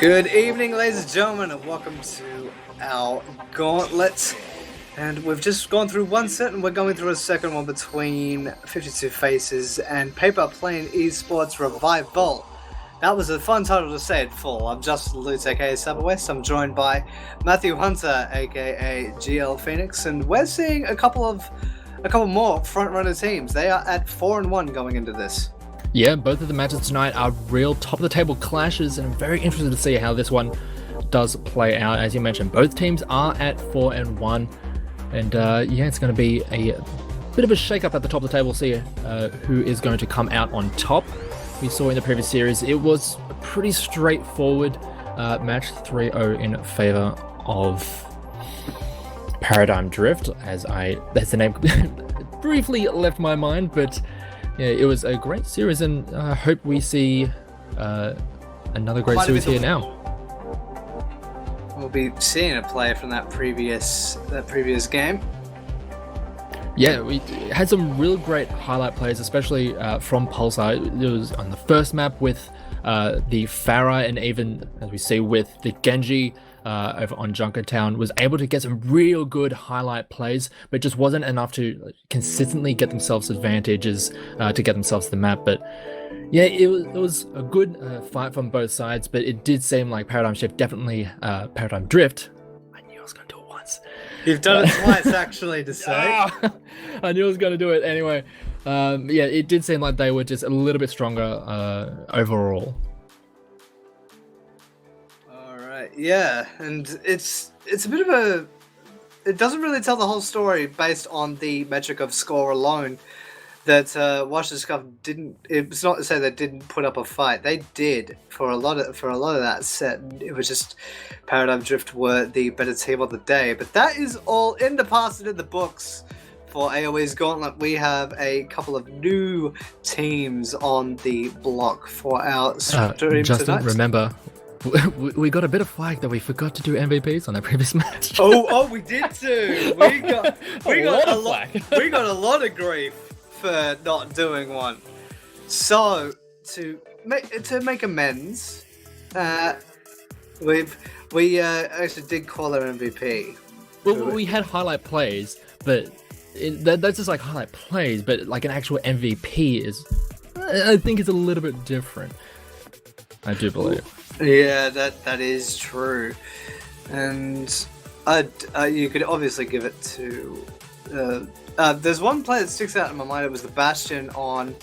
Good evening, ladies and gentlemen, and welcome to our Gauntlet. And we've just gone through one set, and we're going through a second one between 52 Faces and Paper Plane Esports Revival. That was a fun title to say it full. I'm Justin Lutz, aka Cyberwest. I'm joined by Matthew Hunter, aka GL Phoenix, and we're seeing a couple more front-runner teams. They are at 4-1 going into this. Yeah, both of the matches tonight are real top-of-the-table clashes, and I'm very interested to see how this one does play out. As you mentioned, both teams are at 4-1, and yeah, it's going to be a bit of a shake-up at the top of the table, see who is going to come out on top. We saw in the previous series, it was a pretty straightforward match, 3-0 in favor of Paradigm Drift, as the name briefly left my mind, but yeah, it was a great series, and I hope we see another great series here now. We'll be seeing a play from that previous game. Yeah, we had some real great highlight plays, especially from Pulsar. It was on the first map with the Pharah, and even as we see with the Genji over on Junkertown, was able to get some real good highlight plays, but just wasn't enough to consistently get themselves advantages to get themselves the map. But yeah, it was a good fight from both sides, but it did seem like Paradigm Drift. I knew I was going to do it once. You've done it twice, actually, to say. I knew I was going to do it anyway. Yeah, it did seem like they were just a little bit stronger overall. Yeah, and it's a bit of it doesn't really tell the whole story based on the metric of score alone. That Washington Scuff didn't. It's not to say they didn't put up a fight. They did for a lot of that set. It was just Paradigm Drift were the better team of the day. But that is all in the past and in the books. For AOE's Gauntlet, we have a couple of new teams on the block for our stream Justin, tonight. Remember, we got a bit of flag that we forgot to do MVPs on that previous match. Oh, we did too. We got a lot of grief for not doing one. So to make amends, we actually did call our MVP. Well, we had highlight plays, but that's just like highlight plays. But like an actual MVP I think is a little bit different. I do believe. Yeah, that is true, and you could obviously give it to. There's one player that sticks out in my mind. It was the Bastion on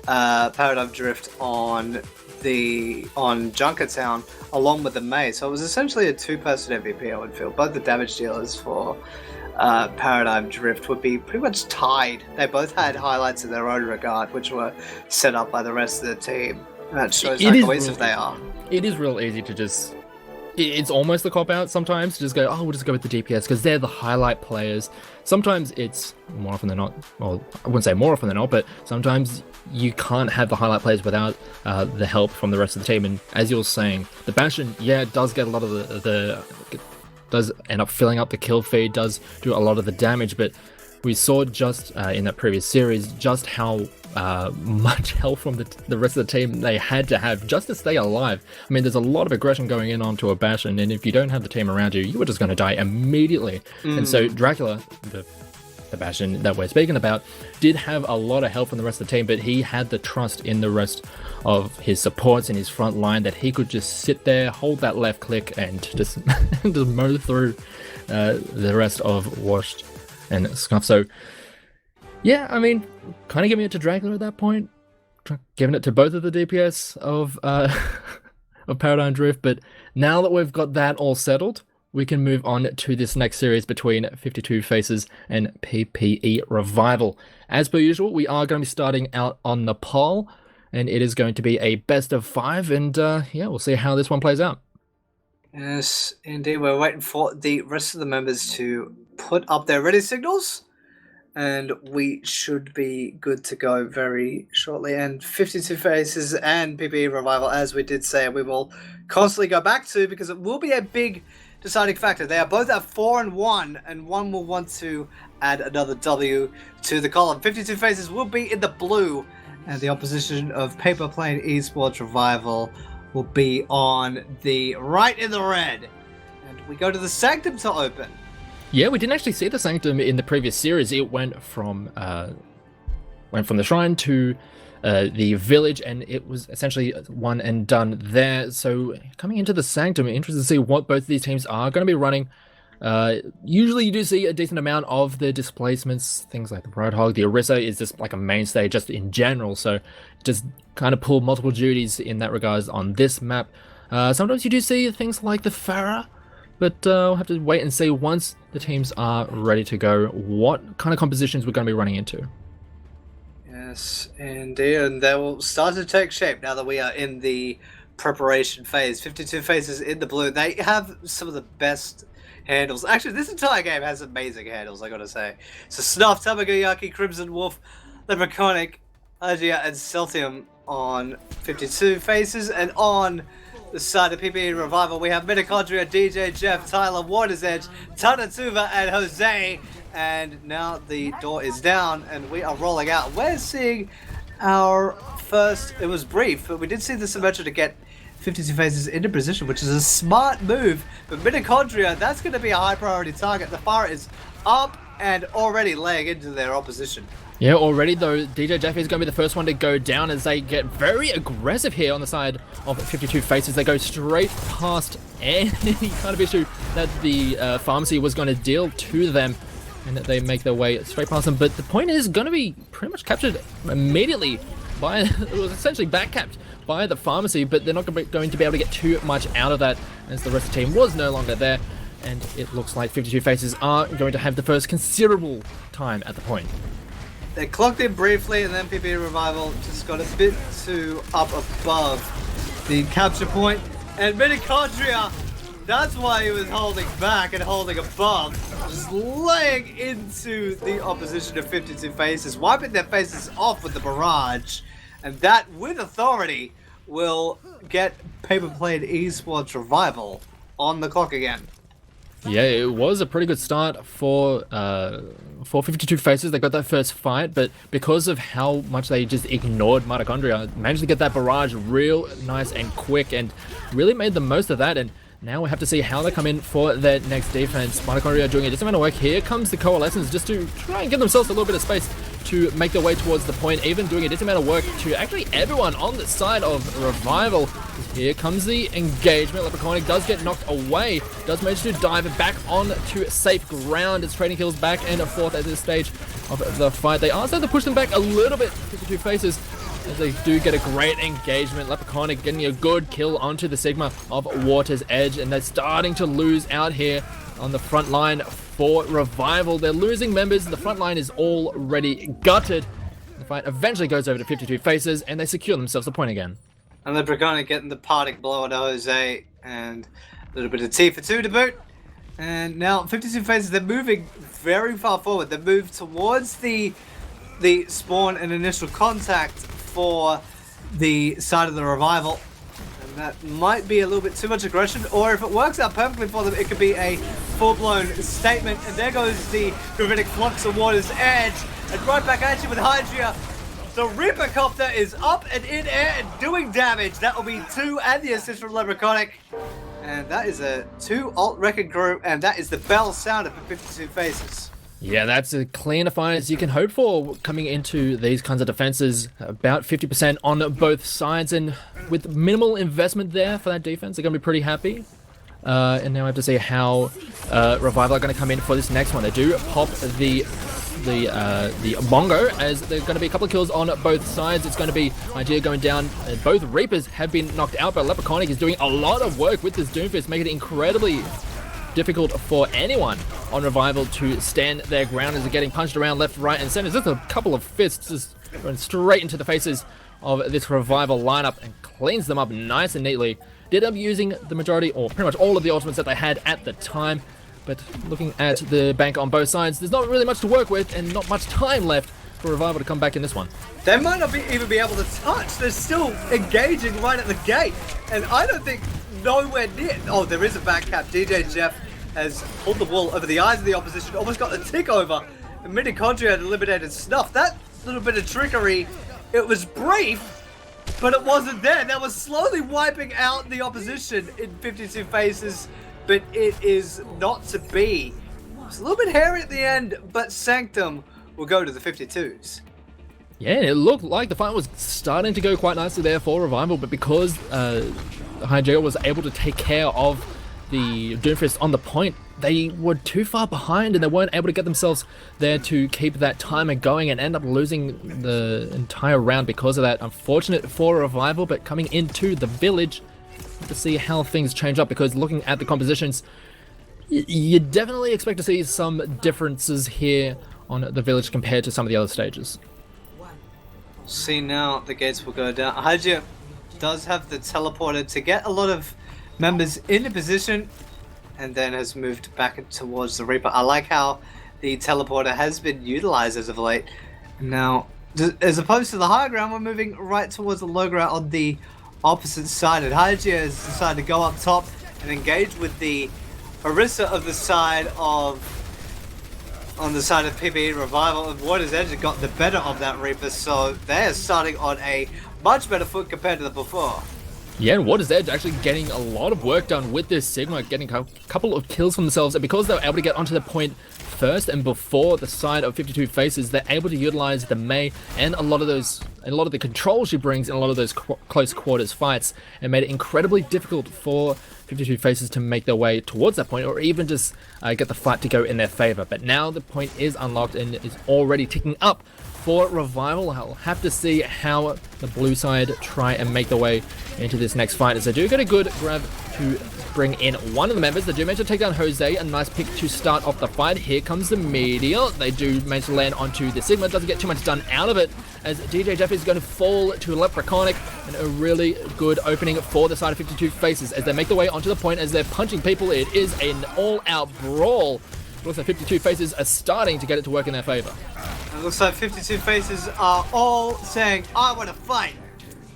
Paradigm Drift on Junkertown, along with the May. So it was essentially a two-person MVP. I would feel both the damage dealers for Paradigm Drift would be pretty much tied. They both had highlights in their own regard, which were set up by the rest of the team. That shows how cohesive they are. It is real easy to just... It's almost a cop-out sometimes to just go, we'll just go with the DPS because they're the highlight players. Sometimes it's more often than not, well, I wouldn't say more often than not, but sometimes you can't have the highlight players without the help from the rest of the team. And as you were saying, the Bastion, does get a lot of does end up filling up the kill feed, does do a lot of the damage, but we saw just in that previous series just how much help from the rest of the team they had to have just to stay alive. I mean, there's a lot of aggression going in onto a Bastion, and if you don't have the team around you, you were just going to die immediately. And so Dracula, the Bastion that we're speaking about, did have a lot of help from the rest of the team, but he had the trust in the rest of his supports in his front line that he could just sit there, hold that left click, and just mow through the rest of Washed and Scuff. So yeah, I mean, kind of giving it to Dracula at that point, giving it to both of the DPS of Paradigm Drift. But now that we've got that all settled, we can move on to this next series between 52 Faces and PPE Revival. As per usual, we are going to be starting out on the poll, and it is going to be a best of 5, and yeah, we'll see how this one plays out. Yes, indeed. We're waiting for the rest of the members to put up their ready signals, and we should be good to go very shortly. And 52 Faces and PPE Revival, as we did say, we will constantly go back to because it will be a big deciding factor. They are both at 4-1, and one will want to add another W to the column. 52 Faces will be in the blue, and the opposition of Paper Plane Esports Revival will be on the right in the red. And we go to the Sanctum to open. Yeah, we didn't actually see the Sanctum in the previous series. It went from the shrine to the village, and it was essentially one and done there. So coming into the Sanctum, interested to see what both of these teams are going to be running. Usually you do see a decent amount of the displacements, things like the Roadhog. The Orisa is just like a mainstay just in general, so just kind of pull multiple duties in that regards on this map. Sometimes you do see things like the Farah, but we'll have to wait and see once the teams are ready to go what kind of compositions we're going to be running into. Yes, indeed, and they will start to take shape now that we are in the preparation phase. 52 faces in the blue. They have some of the best handles. Actually, this entire game has amazing handles, I gotta say. So Snuff, Tamagayaki, Crimson Wolf, Leprechaunik, Agia, and Celtium on 52 faces, and on the side of PPE Revival, we have Mitochondria, DJ Jeff, Tyler, Water's Edge, Tanatuva, and Jose. And now the door is down, and we are rolling out. We're seeing our first. It was brief, but we did see the Symmetra to get 52 faces into position, which is a smart move. But Mitochondria, that's going to be a high priority target. The fire is up and already laying into their opposition. Yeah, already though, DJ Jeff is going to be the first one to go down as they get very aggressive here on the side of 52 faces. They go straight past any kind of issue that the pharmacy was going to deal to them, and that they make their way straight past them. But the point is going to be pretty much captured immediately by, it was essentially backcapped by the pharmacy, but they're not going to be able to get too much out of that as the rest of the team was no longer there. And it looks like 52 faces are going to have the first considerable time at the point. They clocked in briefly, and then PPE Revival just got a bit too up above the capture point. And Mitochondria, that's why he was holding back and holding above, just laying into the opposition of 52 faces, wiping their faces off with the barrage. And that, with authority, will get Paper Plane Esports Revival on the clock again. Yeah, it was a pretty good start for 52 faces. They got that first fight, but because of how much they just ignored Mitochondria, managed to get that barrage real nice and quick, and really made the most of that. And now we have to see how they come in for their next defense. Mitochondria doing a decent amount of work. Here comes the Coalescence just to try and give themselves a little bit of space to make their way towards the point, even doing a decent amount of work to actually everyone on the side of Revival. Here comes the engagement. Leprechaunik does get knocked away, does manage to dive back onto safe ground. It's trading kills back and forth at this stage of the fight. They are starting to push them back a little bit, 52 faces, as they do get a great engagement. Leprechaunik getting a good kill onto the Sigma of Water's Edge, and they're starting to lose out here on the front line for Revival. They're losing members. The front line is already gutted. The fight eventually goes over to 52 faces, and they secure themselves a point again. And Leprechaunik getting the parting blow on Jose, and a little bit of T for 2 to boot. And now 52 faces, they're moving very far forward. They move towards the spawn and initial contact for the side of the Revival. And that might be a little bit too much aggression, or if it works out perfectly for them, it could be a full-blown statement. And there goes the Gravitic Flux of Water's Edge, and right back at you with Hydria. The Reaper Copter is up and in air and doing damage. That will be 2 and the assist from Leprechaunik. And that is a 2 alt record crew, and that is the bell sounded for 52 faces. Yeah, that's as clean a fight as you can hope for coming into these kinds of defenses. About 50% on both sides, and with minimal investment there for that defense, they're going to be pretty happy. And now I have to see how Revival are going to come in for this next one. They do pop the Bongo, as there's going to be a couple of kills on both sides. It's going to be Idea going down. Both Reapers have been knocked out, but Leprechaunik is doing a lot of work with this Doomfist, making it incredibly difficult for anyone on Revival to stand their ground as they're getting punched around left, right, and center. Just a couple of fists just going straight into the faces of this Revival lineup and cleans them up nice and neatly. Did end up using the majority, or pretty much all of the ultimates that they had at the time. But looking at the bank on both sides, there's not really much to work with and not much time left for Revival to come back in this one. They might not even be able to touch. They're still engaging right at the gate. And I don't think nowhere near. Oh, there is a back cap. DJ Jeff has pulled the wool over the eyes of the opposition, almost got the tick over. And Mitochondria had eliminated Snuff. That little bit of trickery, it was brief, but it wasn't there. That was slowly wiping out the opposition in 52 Faces, but it is not to be. It was a little bit hairy at the end, but Sanctum will go to the 52s. Yeah, it looked like the fight was starting to go quite nicely there for Revival, but because Hyjeo was able to take care of the Doomfist on the point, they were too far behind and they weren't able to get themselves there to keep that timer going and end up losing the entire round because of that. Unfortunate for Revival, but coming into the village to see how things change up, because looking at the compositions, you definitely expect to see some differences here on the village compared to some of the other stages. See, now the gates will go down. Hyjeo does have the teleporter to get a lot of members into position, and then has moved back towards the Reaper. I like how the teleporter has been utilized as of late. Now, as opposed to the high ground, we're moving right towards the low ground on the opposite side. And Hyjeo has decided to go up top and engage with the Orisa of the side of... on the side of PPE Revival, and Water's Edge got the better of that Reaper, so they're starting on a much better foot compared to the before. Yeah, and Water's Edge actually getting a lot of work done with this Sigma, getting a couple of kills for themselves, and because they were able to get onto the point first and before the side of 52 Faces, they're able to utilize the Mei and a lot of the control she brings in a lot of those close quarters fights, and made it incredibly difficult for 52 Faces to make their way towards that point, or even just get the fight to go in their favor. But now the point is unlocked and is already ticking up for Revival. I'll have to see how the blue side try and make their way into this next fight, as they do get a good grab to bring in one of the members. They do manage to take down Jose, a nice pick to start off the fight. Here comes the Meteor. They do manage to land onto the Sigma, doesn't get too much done out of it, as DJ Jeff is going to fall to Leprechaunik, and a really good opening for the side of 52 Faces as they make their way onto the point as they're punching people. It is an all-out brawl. It looks like 52 Faces are starting to get it to work in their favor. It looks like 52 Faces are all saying, I want to fight.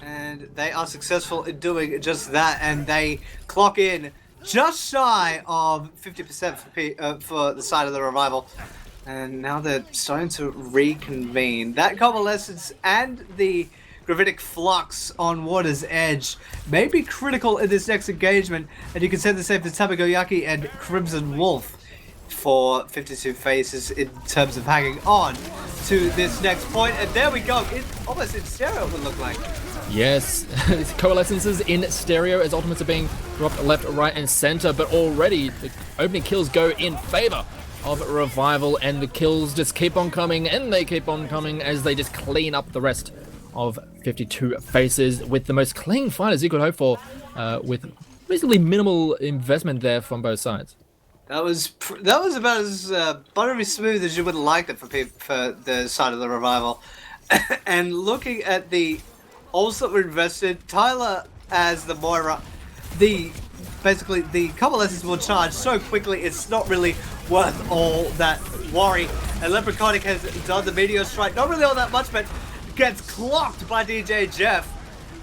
And they are successful in doing just that, and they clock in just shy of 50% for the side of the Revival. And now they're starting to reconvene. That Convalescence and the Gravitic Flux on Water's Edge may be critical in this next engagement, and you can send the same to Tamagoyaki and Crimson Wolf for 52 Faces in terms of hanging on to this next point. And there we go, almost in stereo it would look like. Yes, coalescences in stereo as ultimates are being dropped left, right, and center, but already the opening kills go in favor of Revival, and the kills just keep on coming, and they keep on coming as they just clean up the rest of 52 Faces with the most clean fight as you could hope for, with basically minimal investment there from both sides. That was about as buttery smooth as you would have liked it for the side of the Revival. And looking at the ults that were invested, Tyler as the Moira, basically the Convalescence will charge so quickly it's not really worth all that worry. And Leprechaunik has done the Meteor Strike, not really all that much, but gets clocked by DJ Jeff,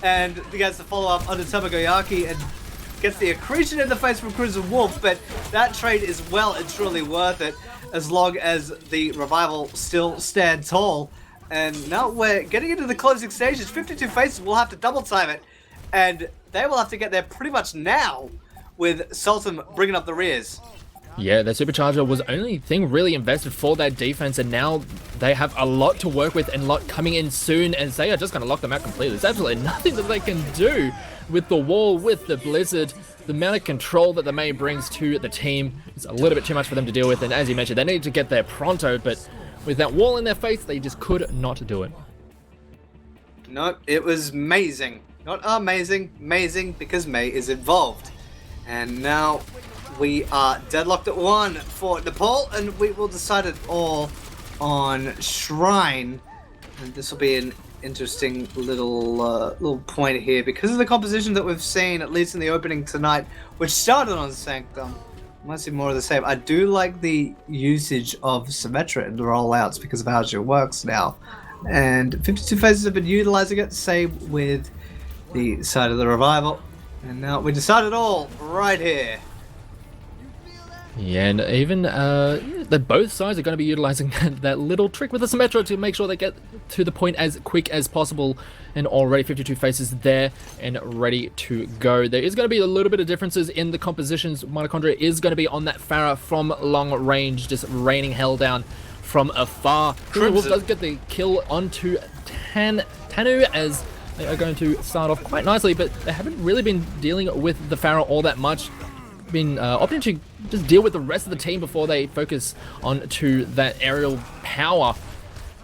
and gets the follow up under Tamagoyaki and gets the accretion in the face from Crimson Wolf. But that trade is well and truly worth it as long as the Revival still stand tall. And now we're getting into the closing stages. 52 Faces will have to double time it, and they will have to get there pretty much now with Sultan bringing up the rears. Yeah, their supercharger was the only thing really invested for that defense, and now they have a lot to work with and a lot coming in soon, and they are just going to lock them out completely. There's absolutely nothing that they can do with the wall, with the blizzard. The amount of control that the Mei brings to the team is a little bit too much for them to deal with, and as you mentioned, they need to get there pronto, but with that wall in their face, they just could not do it. No, it was amazing. Not amazing, amazing, because Mei is involved. And now we are deadlocked at 1 for Nepal, and we will decide it all on Shrine. And this will be an interesting little point here because of the composition that we've seen, at least in the opening tonight, which started on Sanctum. Might see more of the same. I do like the usage of Symmetra in the rollouts because of how it works now. And 52 Faces have been utilizing it, same with the side of the Revival. And now we decided all right here. Yeah, and even both sides are going to be utilizing that little trick with the Symmetra to make sure they get to the point as quick as possible. And already 52 faces there and ready to go. There is going to be a little bit of differences in the compositions. Mitochondria is going to be on that Pharah from long range, just raining hell down from afar. Wolf does get the kill onto Tanu as they are going to start off quite nicely, but they haven't really been dealing with the Pharah all that much. Been opting to just deal with the rest of the team before they focus on to that aerial power.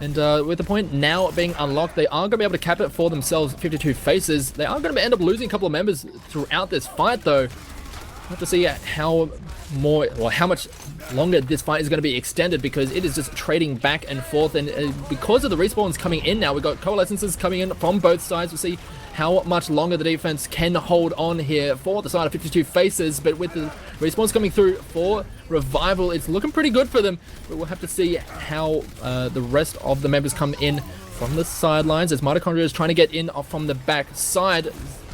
And with the point now being unlocked, they are going to be able to cap it for themselves. 52 faces. They are going to end up losing a couple of members throughout this fight, though. We'll have to see how much longer this fight is going to be extended, because it is just trading back and forth. And because of the respawns coming in now, we've got coalescences coming in from both sides. We'll see how much longer the defense can hold on here for the side of 52 faces. But with the respawns coming through for Revival, it's looking pretty good for them. But we'll have to see how the rest of the members come in from the sidelines, as Mitochondria is trying to get in from the back side.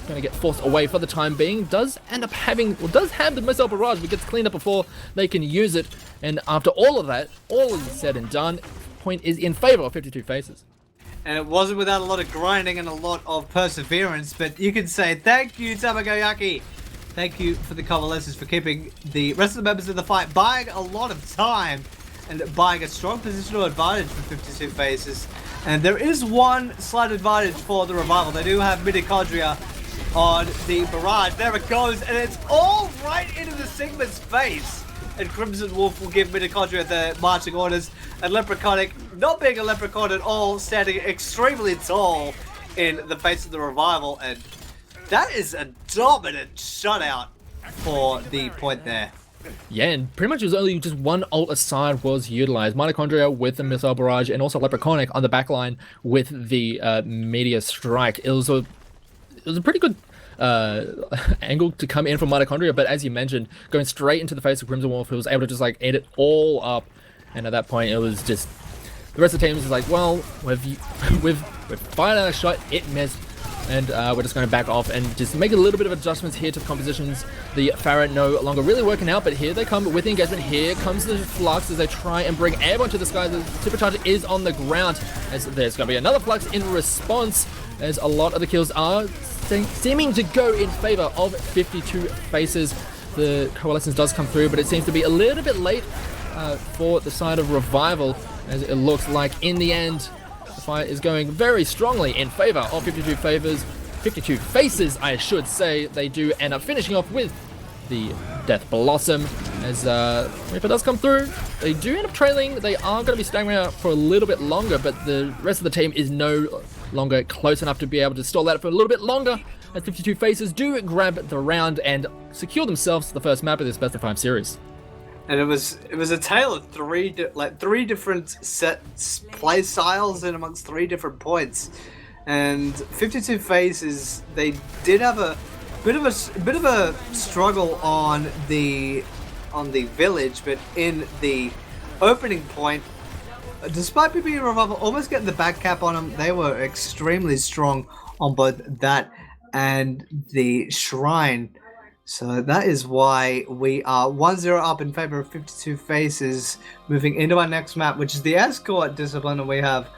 Going to get forced away for the time being. Does have the missile barrage, but gets cleaned up before they can use it. And after all of that, all is said and done, point is in favor of 52 faces. And it wasn't without a lot of grinding and a lot of perseverance, but you can say thank you, Tamagoyaki. Thank you for the convalescence for keeping the rest of the members of the fight, buying a lot of time and buying a strong positional advantage for 52 faces. And there is one slight advantage for the Revival. They do have Mitochondria on the barrage. There it goes, and it's all right into the Sigma's face. And Crimson Wolf will give Mitochondria the marching orders. And Leprechaunik, not being a leprechaun at all, standing extremely tall in the face of the Revival. And that is a dominant shutout for the point there. Yeah, and pretty much it was only just one ult aside was utilized. Mitochondria with the missile barrage, and also Leprechaunik on the backline with the meteor strike. It was a pretty good angle to come in from Mitochondria, but as you mentioned, going straight into the face of Crimson Wolf, who was able to just like eat it all up. And at that point, it was just the rest of the team was just like, well, we've fired our shot, it missed, and we're just going to back off and just make a little bit of adjustments here to the compositions. The Pharah no longer really working out, but here they come with the engagement. Here comes the Flux as they try and bring airborne to the sky. The Supercharger is on the ground, as there's going to be another Flux in response, as a lot of the kills are seeming to go in favor of 52 faces. The coalescence does come through, but it seems to be a little bit late for the side of Revival, as it looks like in the end the fight is going very strongly in favor of 52 faces, I should say. They do end up finishing off with the Death Blossom, as Reaper does come through. They do end up trailing. They are going to be staying around for a little bit longer, but the rest of the team is no longer close enough to be able to stall that for a little bit longer, as 52 faces do grab the round and secure themselves the first map of this best of 5 series. And it was a tale of three different play styles in amongst 3 different points. And 52 faces, they did have a bit of a struggle on the village, but in the opening point, despite PPE Revival almost getting the back cap on them, they were extremely strong on both that and the shrine. So that is why we are 1-0 up in favor of 52 faces, moving into our next map, which is the Escort discipline, and we have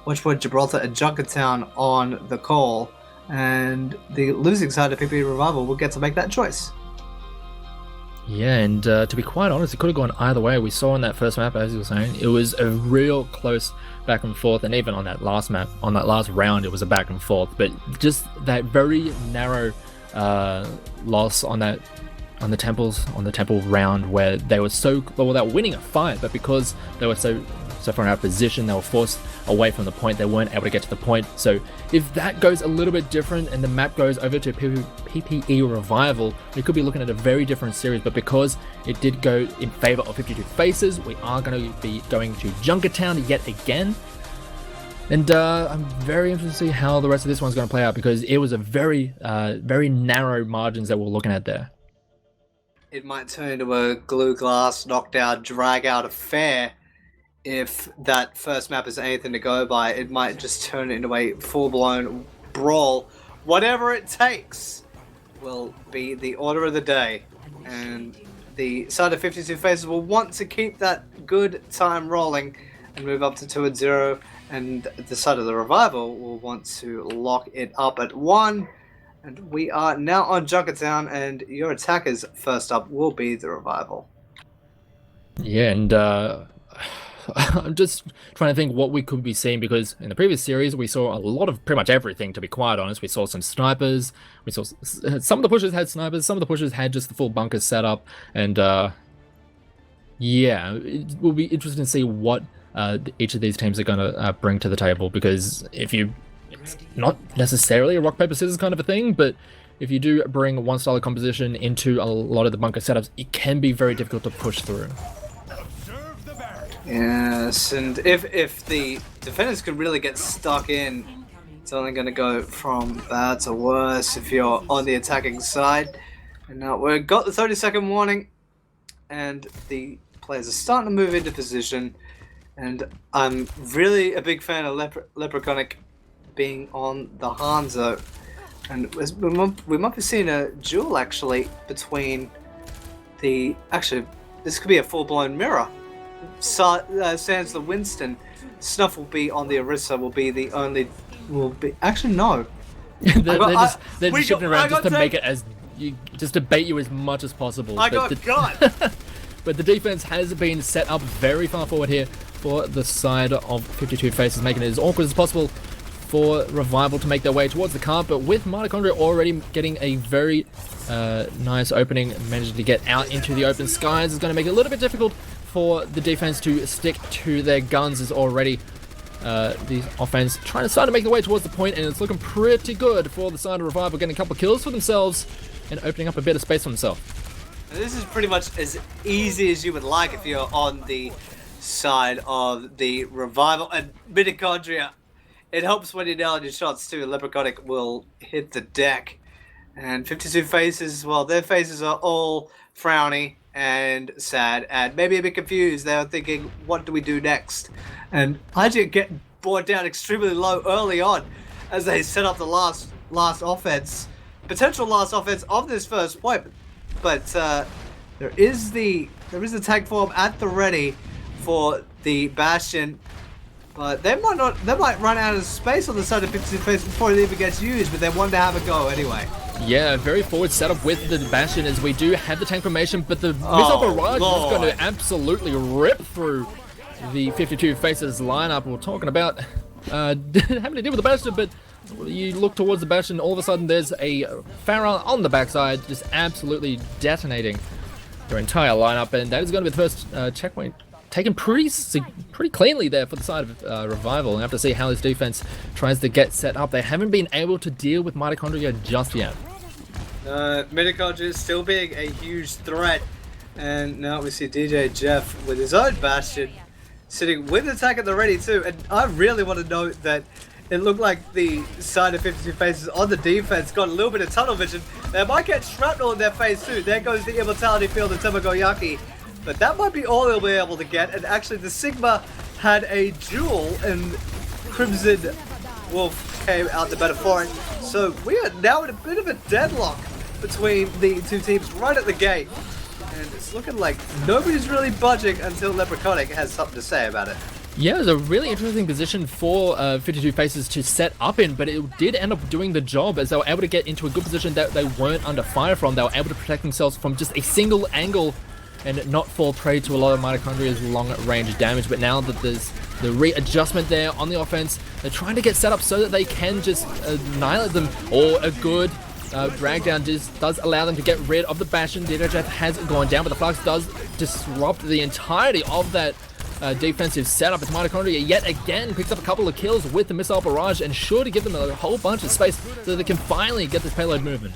Watchword, Gibraltar, and Junkertown on the call. And the losing side of PPE Revival will get to make that choice. Yeah, and to be quite honest, it could have gone either way. We saw in that first map, as you were saying, it was a real close back and forth, and even on that last map, on that last round, it was a back and forth. But just that very narrow loss on the temple round, where they were winning a fight, but because they were so far out of position, they were forced away from the point. They weren't able to get to the point. So if that goes a little bit different and the map goes over to PPE Revival, we could be looking at a very different series. But because it did go in favor of 52 faces, we are going to be going to Junkertown yet again. And I'm very interested to see how the rest of this one's going to play out, because it was a very narrow margins that we're looking at there. It might turn into a glue glass, knockdown, drag out affair. If that first map is anything to go by, it might just turn into a full-blown brawl. Whatever it takes will be the order of the day. And the side of 52 Faces will want to keep that good time rolling and move up to 2-0, and the side of the Revival will want to lock it up at 1. And we are now on Junkertown, and your attackers first up will be the Revival. Yeah, and I'm just trying to think what we could be seeing, because in the previous series we saw a lot of pretty much everything, to be quite honest. We saw some snipers, we saw some of the pushers had snipers, some of the pushers had just the full bunker setup, and yeah, it will be interesting to see what each of these teams are going to bring to the table, because it's not necessarily a rock, paper, scissors kind of a thing, but if you do bring one style of composition into a lot of the bunker setups, it can be very difficult to push through. Yes, and if the defenders could really get stuck in, it's only going to go from bad to worse if you're on the attacking side. And now we've got the 30-second warning, and the players are starting to move into position. And I'm really a big fan of Leprechaunik being on the Hanzo. And we might be seeing a duel, actually, between the... Actually, this could be a full-blown mirror. Sans the Winston. Snuff will be on the Orisa, will be the only... Actually, no. they're just shifting around just to make it as... just to bait you as much as possible. But the defense has been set up very far forward here for the side of 52 Faces, making it as awkward as possible for Revival to make their way towards the car. But with Mitochondria already getting a very nice opening, managing to get out into the open skies, is going to make it a little bit difficult for the defense to stick to their guns. Is already the offense trying to start to make their way towards the point, and it's looking pretty good for the side of Revival, getting a couple of kills for themselves and opening up a bit of space for themselves. This is pretty much as easy as you would like if you're on the side of the Revival. And Mitochondria, it helps when you nail your shots too. Leprechaunik will hit the deck. And 52 Faces, well, their faces are all frowny and sad and maybe a bit confused. They're thinking, what do we do next? And IGN get brought down extremely low early on as they set up the last offense. Potential last offense of this first point. But there is the tank form at the ready for the Bastion, but they might run out of space on the side of 52 Faces before it even gets used. But they want to have a go anyway. Yeah, very forward setup with the Bastion, as we do have the tank formation, but the missile barrage is going to absolutely rip through the 52 Faces lineup. We're talking about having to deal with the Bastion, but you look towards the Bastion, all of a sudden there's a Pharah on the backside, just absolutely detonating their entire lineup, and that is going to be the first checkpoint taken pretty cleanly there for the side of Revival. And have to see how this defense tries to get set up. They haven't been able to deal with Mitochondria just yet. Mitochondria is still being a huge threat, and now we see DJ Jeff with his own Bastion sitting with attack at the ready too. And I really want to note that it looked like the side of 52 Faces on the defense got a little bit of tunnel vision. They might get shrapnel in their face too. There goes the Immortality Field of Tamagoyaki. But that might be all they'll be able to get. And actually the Sigma had a duel and Crimson Wolf came out the better for it. So we are now in a bit of a deadlock between the two teams right at the gate. And it's looking like nobody's really budging until Leprechaunik has something to say about it. Yeah, it was a really interesting position for 52 Faces to set up in, but it did end up doing the job, as they were able to get into a good position that they weren't under fire from. They were able to protect themselves from just a single angle and not fall prey to a lot of Mitochondria's long-range damage. But now that there's the readjustment there on the offense, they're trying to get set up so that they can just annihilate them, or a good drag down just does allow them to get rid of the Bastion. DJF has gone down, but the Flux does disrupt the entirety of that defensive setup. As Mitochondria yet again picks up a couple of kills with the missile barrage, and sure to give them a whole bunch of space so they can finally get this payload moving.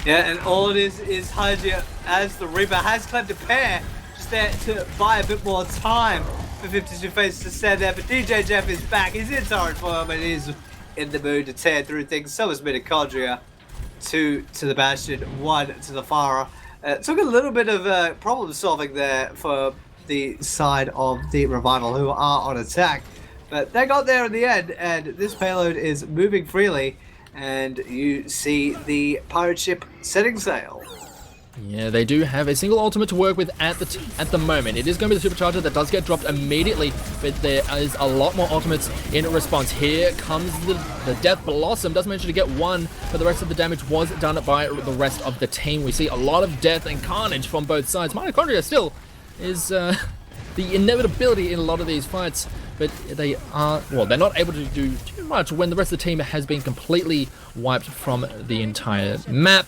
Yeah, and all it is Hygia, as the Reaper has claimed a pair, just there to buy a bit more time for 52 Faces to stand there. But DJ Jeff is back, he's in turret form, and he's in the mood to tear through things. So is Mitochondria. 2 to the Bastion, 1 to the Pharah. Took a little bit of problem solving there for the side of the Revival, who are on attack, but they got there in the end, and this payload is moving freely, and you see the pirate ship setting sail. Yeah, they do have a single ultimate to work with at the moment. It is going to be the supercharger that does get dropped immediately, but there is a lot more ultimates in response. Here comes the Death Blossom. Does manage to get one, but the rest of the damage was done by the rest of the team. We see a lot of death and carnage from both sides. Mitochondria still is the inevitability in a lot of these fights, but they are, well, they're not able to do too much when the rest of the team has been completely wiped from the entire map,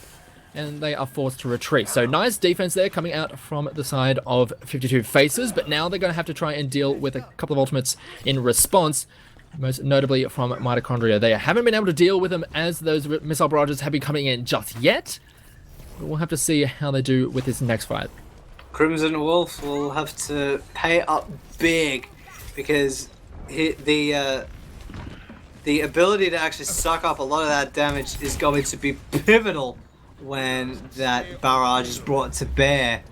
and they are forced to retreat. So nice defense there coming out from the side of 52 Faces, but now they're going to have to try and deal with a couple of ultimates in response, most notably from Mitochondria. They haven't been able to deal with them as those missile barrages have been coming in just yet, but we'll have to see how they do with this next fight. Crimson Wolf will have to pay up big, because the ability to actually suck up a lot of that damage is going to be pivotal when that barrage is brought to bear.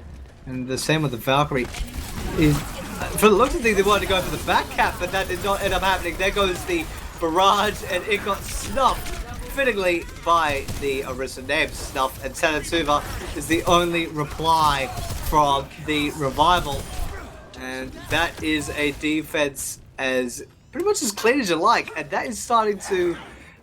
And the same with the Valkyrie. For the looks of things, they wanted to go for the back cap, but that did not end up happening. There goes the barrage, and it got snuffed fittingly by the Orisa name, Snuff, and Tanatuva is the only reply from the revival. And that is a defense as pretty much as clean as you like, and that is starting to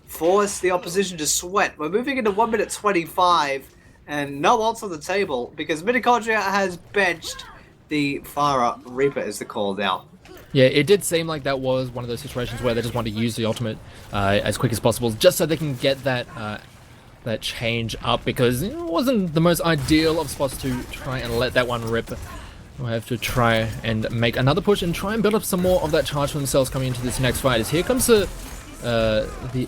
force the opposition to sweat. We're moving into 1 minute 25, and no ults on the table because Mitochondria has benched the Farah Reaper, as they're called out. Yeah, it did seem like that was one of those situations where they just want to use the ultimate as quick as possible, just so they can get that that change up, because it wasn't the most ideal of spots to try and let that one rip. We'll have to try and make another push and try and build up some more of that charge for themselves coming into this next fight. As here comes the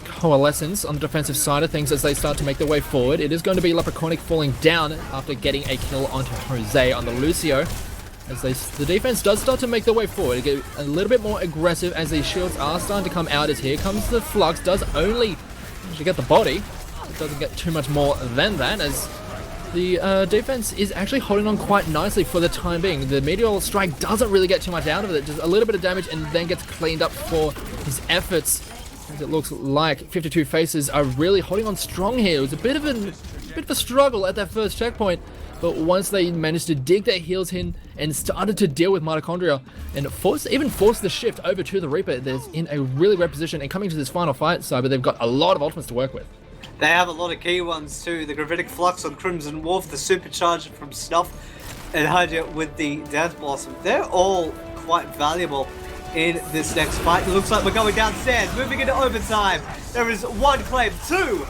Coalescence on the defensive side of things as they start to make their way forward. It is going to be Leprechaunik falling down after getting a kill onto Jose on the Lucio. As the defense does start to make their way forward, get a little bit more aggressive as these shields are starting to come out. As here comes the Flux, does only actually get the body. It doesn't get too much more than that, as the defense is actually holding on quite nicely for the time being. The Meteor Strike doesn't really get too much out of it, just a little bit of damage, and then gets cleaned up for his efforts. As it looks like 52 Faces are really holding on strong here. It was a bit of a struggle at that first checkpoint, but once they managed to dig their heels in and started to deal with Mitochondria and even force the shift over to the Reaper, they're in a really great position and coming to this final fight side, but they've got a lot of ultimates to work with. They have a lot of key ones too. The Gravitic Flux on Crimson Wolf, the Supercharger from Snuff, and Hadia with the Death Blossom. They're all quite valuable in this next fight. It looks like we're going downstairs, moving into overtime. There is one claim, two,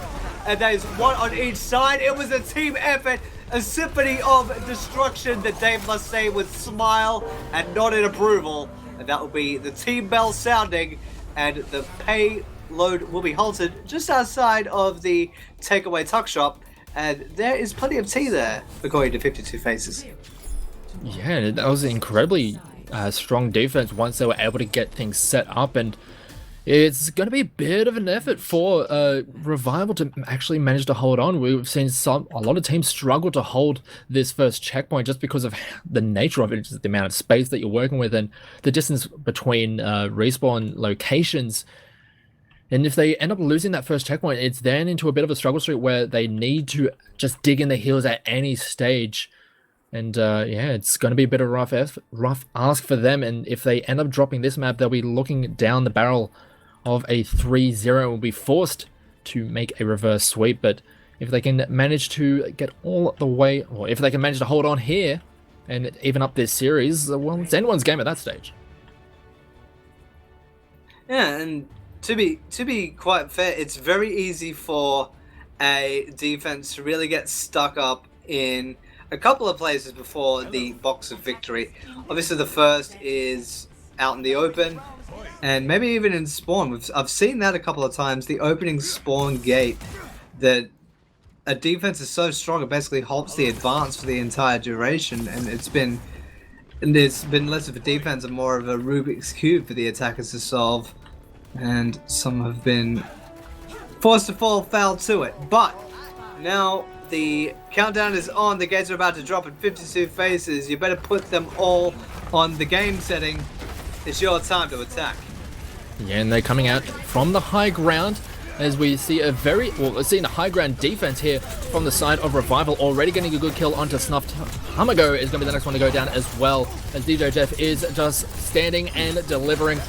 and there is one on each side. It was a team effort, a symphony of destruction that Dave must say with smile and nod in approval. And that will be the team bell sounding, and the payload will be halted just outside of the takeaway tuck shop. And there is plenty of tea there, according to 52 Faces. Yeah, that was incredibly strong defense once they were able to get things set up, and it's going to be a bit of an effort for Revival to actually manage to hold on. We've seen a lot of teams struggle to hold this first checkpoint just because of the nature of it, just the amount of space that you're working with and the distance between respawn locations. And if they end up losing that first checkpoint, it's then into a bit of a struggle streak where they need to just dig in their heels at any stage. And yeah, it's going to be a bit of a rough ask for them. And if they end up dropping this map, they'll be looking down the barrel of a 3-0 and will be forced to make a reverse sweep. But if they can manage to get all the way, or if they can manage to hold on here and even up this series, well, it's anyone's game at that stage. Yeah, and to be quite fair, it's very easy for a defense to really get stuck up in a couple of places before the box of victory. Obviously, the first is out in the open, and maybe even in spawn. I've seen that a couple of times. The opening spawn gate, that a defense is so strong it basically halts the advance for the entire duration, and it's been less of a defense and more of a Rubik's Cube for the attackers to solve, and some have been forced to fall foul to it. But now the countdown is on, the gates are about to drop in 52 Faces. You better put them all on the game setting. It's your time to attack. Yeah, and they're coming out from the high ground. as we see seeing a high ground defense here from the side of Revival, already getting a good kill onto Snuff. Hamago is going to be the next one to go down as well, as DJ Jeff is just standing and delivering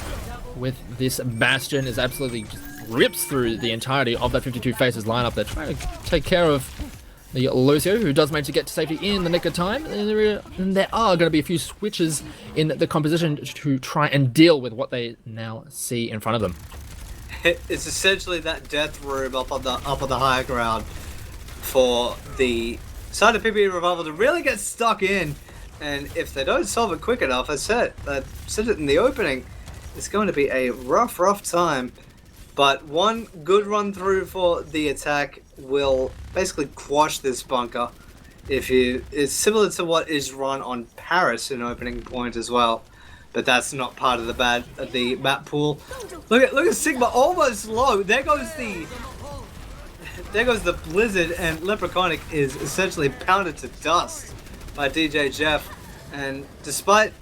with this Bastion, is absolutely just rips through the entirety of that 52 Faces lineup. They're trying to take care of the Lucio, who does manage to get to safety in the nick of time. And there are going to be a few switches in the composition to try and deal with what they now see in front of them. It's essentially that death room up on the higher ground for the side of PPE Revival to really get stuck in. And if they don't solve it quick enough, I said it in the opening, it's going to be a rough time. But one good run through for the attack will basically quash this bunker. It's similar to what is run on Paris in opening point as well, but that's not part of the map pool. Look at Sigma almost low. There goes the Blizzard, and Leprechaunik is essentially pounded to dust by DJ Jeff. And despite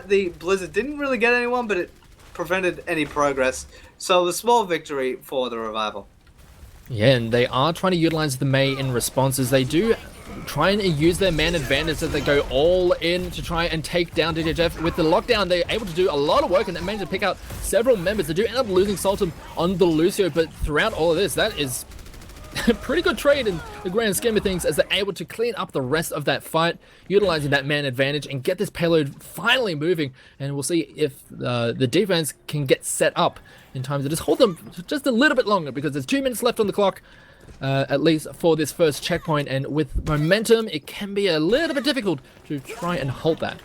the Blizzard didn't really get anyone, but it prevented any progress. So a small victory for the Revival. Yeah, and they are trying to utilize the Mei in responses. They do try and use their man advantage as they go all in to try and take down DJ Jeff. With the lockdown, they're able to do a lot of work, and they manage to pick out several members. They do end up losing Sultan on the Lucio, but throughout all of this, that is a pretty good trade in the grand scheme of things, as they're able to clean up the rest of that fight, utilizing that man advantage and get this payload finally moving. And we'll see if the defense can get set up in time to just hold them just a little bit longer, because there's 2 minutes left on the clock, at least for this first checkpoint. And with momentum, it can be a little bit difficult to try and hold that.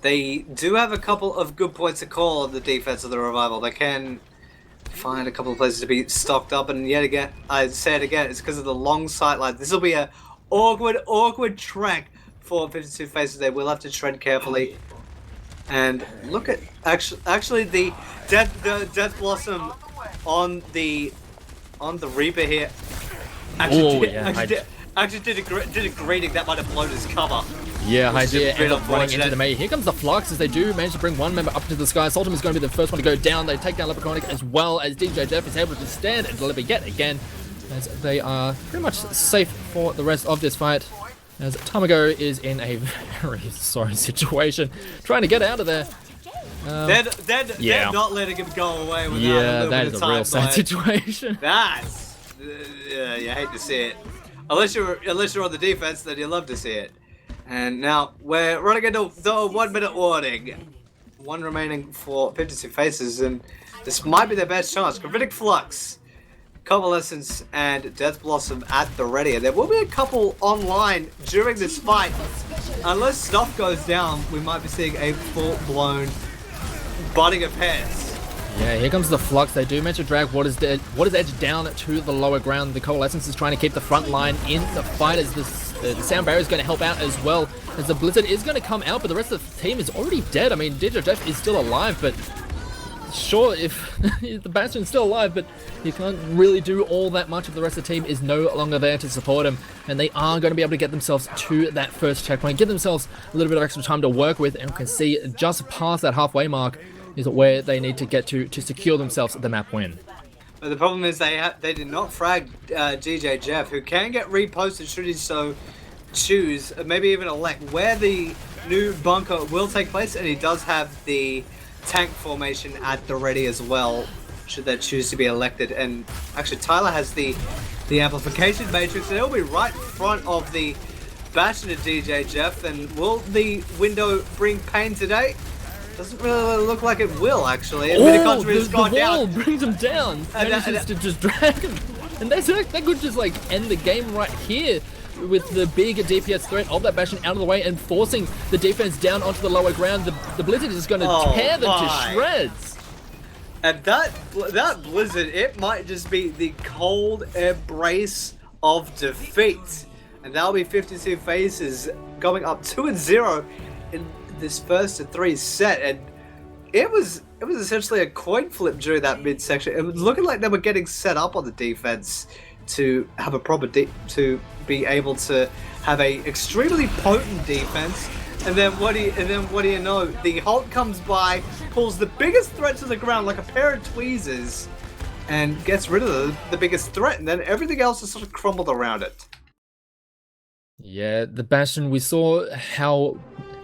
They do have a couple of good points to call on the defense of the Revival. They can find a couple of places to be stocked up, and yet again, I say it again, it's because of the long sight line. This will be a awkward trek for 52 Faces. They will have to tread carefully. And look at actually the Death Blossom on the Reaper here. Actually did a greeting that might have blown his cover. Yeah, idea ends up running into the Mei. Here comes the Flux, as they do manage to bring one member up into the sky. Sultan is going to be the first one to go down. They take down Leprechaunik, as well as DJ Jeff is able to stand and deliver yet again, as they are pretty much safe for the rest of this fight, as Tamago is in a very sorry situation, trying to get out of there. They're not letting him go away without a little that bit is of a real time, sad situation. That's you hate to see it. Unless you're on the defense, then you love to see it. And now we're running into the 1 minute warning. One remaining for 52 Faces, and this might be their best chance. Gravitic Flux, Convalescence, and Death Blossom at the ready. And there will be a couple online during this fight. Unless stuff goes down, we might be seeing a full-blown butting of heads. Yeah, here comes the Flux. They do manage to drag What is Edge down to the lower ground. The Coalescence is trying to keep the front line in the fight, as the sound barrier is going to help out as well, as the Blizzard is going to come out, but the rest of the team is already dead. I mean, DJ Jeff is still alive, but sure, if the Bastion's still alive, but he can't really do all that much if the rest of the team is no longer there to support him. And they are going to be able to get themselves to that first checkpoint, give themselves a little bit of extra time to work with, and we can see just past that halfway mark is where they need to get to secure themselves the map win. But the problem is they did not frag DJ Jeff, who can get reposted should he so choose, maybe even elect where the new bunker will take place, and he does have the tank formation at the ready as well, should they choose to be elected. And actually Tyler has the amplification matrix, and it'll be right in front of the Bastion of DJ Jeff. And will the window bring pain today? Doesn't really look like it will, actually. And the wall brings him down. Manages to just drag him. And that could just like end the game right here, with the big DPS threat of that Bastion out of the way and forcing the defense down onto the lower ground. The Blizzard is going to tear them to shreds. And that Blizzard, it might just be the cold embrace of defeat. And that'll be 52 Faces going up 2-0 in this first of 3 set. And it was essentially a coin flip during that midsection. It was looking like they were getting set up on the defense to have a proper to be able to have a extremely potent defense. And then what do you know? The Hulk comes by, pulls the biggest threat to the ground like a pair of tweezers, and gets rid of the biggest threat, and then everything else is sort of crumbled around it. Yeah, the Bastion, we saw how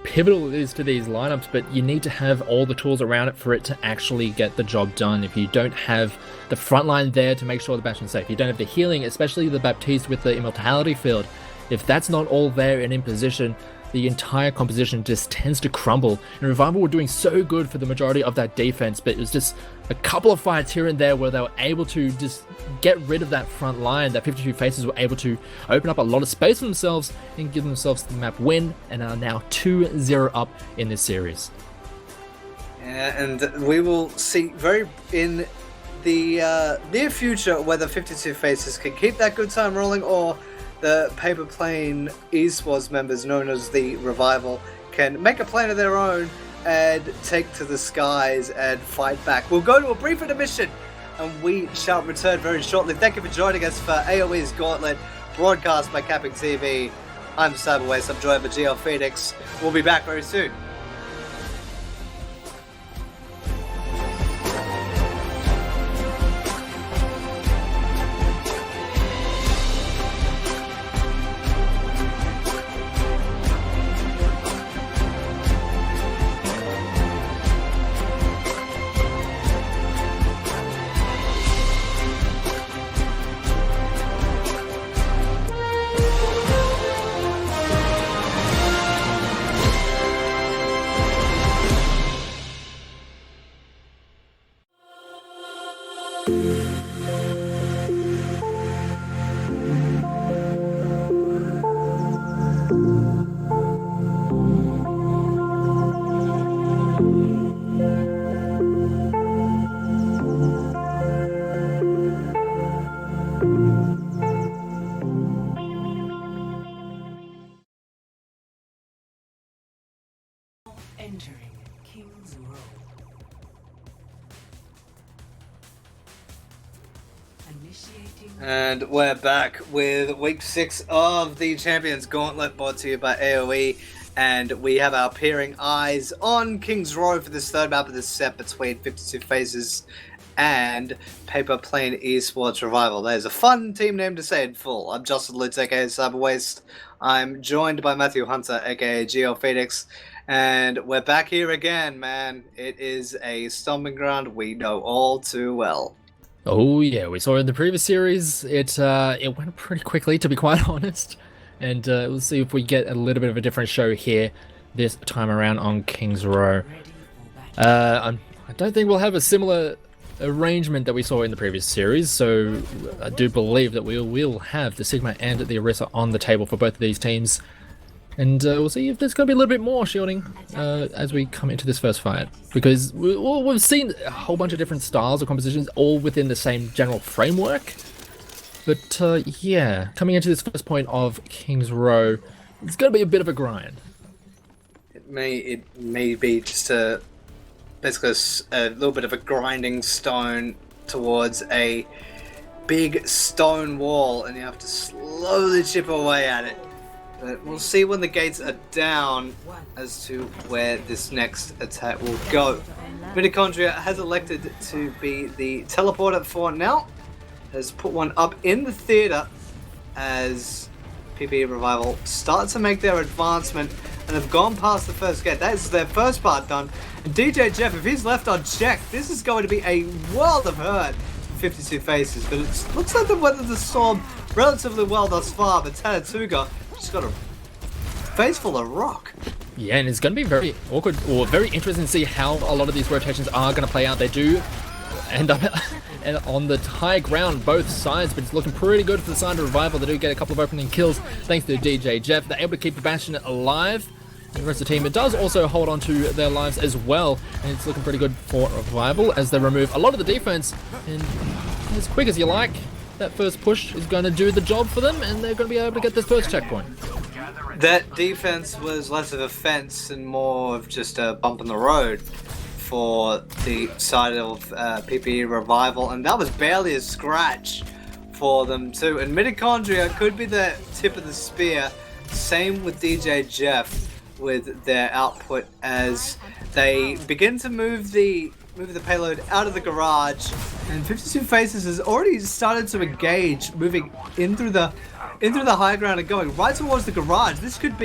pivotal it is to these lineups, but you need to have all the tools around it for it to actually get the job done. If you don't have the front line there to make sure the Bastion's safe, you don't have the healing, especially the Baptiste with the Immortality field, if that's not all there and in position, the entire composition just tends to crumble. And Revival were doing so good for the majority of that defense, but it was just a couple of fights here and there where they were able to just get rid of that front line. That 52 Faces were able to open up a lot of space for themselves and give themselves the map win, and are now 2-0 up in this series. Yeah, and we will see very in the near future whether 52 Faces can keep that good time rolling, or the Paper Plane Esports members known as the Revival can make a plane of their own and take to the skies and fight back. We'll go to a brief intermission and we shall return very shortly. Thank you for joining us for AOE's Gauntlet, broadcast by CappingTV. I'm Cyberwaste, I'm joined by GL Phoenix. We'll be back very soon. Entering King's Row. Initiating. And we're back with week 6 of the Champions Gauntlet, brought to you by AOE. And we have our peering eyes on King's Row for this third map of this set between 52 Faces and Paper Plane Esports Revival. There's a fun team name to say in full. I'm Justin Lutz, aka Cyberwaste. I'm joined by Matthew Hunter, aka GL Phoenix. And we're back here again, man. It is a stomping ground we know all too well. Oh yeah, we saw in the previous series, it went pretty quickly, to be quite honest. And we'll see if we get a little bit of a different show here this time around on King's Row. I don't think we'll have a similar arrangement that we saw in the previous series, so I do believe that we will have the Sigma and the Orisa on the table for both of these teams. And we'll see if there's going to be a little bit more shielding as we come into this first fight. Because we've seen a whole bunch of different styles of compositions, all within the same general framework. But yeah, coming into this first point of King's Row, it's going to be a bit of a grind. It may be just basically a little bit of a grinding stone towards a big stone wall, and you have to slowly chip away at it. But we'll see when the gates are down as to where this next attack will go. Mitochondria has elected to be the teleporter for now. Has put one up in the theater as PPE Revival start to make their advancement and have gone past the first gate. That is their first part done. And DJ Jeff, if he's left unchecked, this is going to be a world of hurt for 52 Faces. But it looks like they've weathered the storm relatively well thus far, but Tanatuga just got a face full of rock. Yeah, and it's going to be very awkward, or very interesting to see how a lot of these rotations are going to play out. They do end up on the high ground, both sides, but it's looking pretty good for the side of Revival. They do get a couple of opening kills thanks to DJ Jeff. They're able to keep the Bastion alive. And the rest of the team, it does also hold on to their lives as well, and it's looking pretty good for Revival as they remove a lot of the defense. And as quick as you like, that first push is going to do the job for them, and they're going to be able to get this first checkpoint. That defense was less of a fence and more of just a bump in the road for the side of PPE Revival, and that was barely a scratch for them too. And Mitochondria could be the tip of the spear. Same with DJ Jeff with their output as they begin to move the payload out of the garage And 52 Faces has already started to engage, moving in through the high ground and going right towards the garage. This could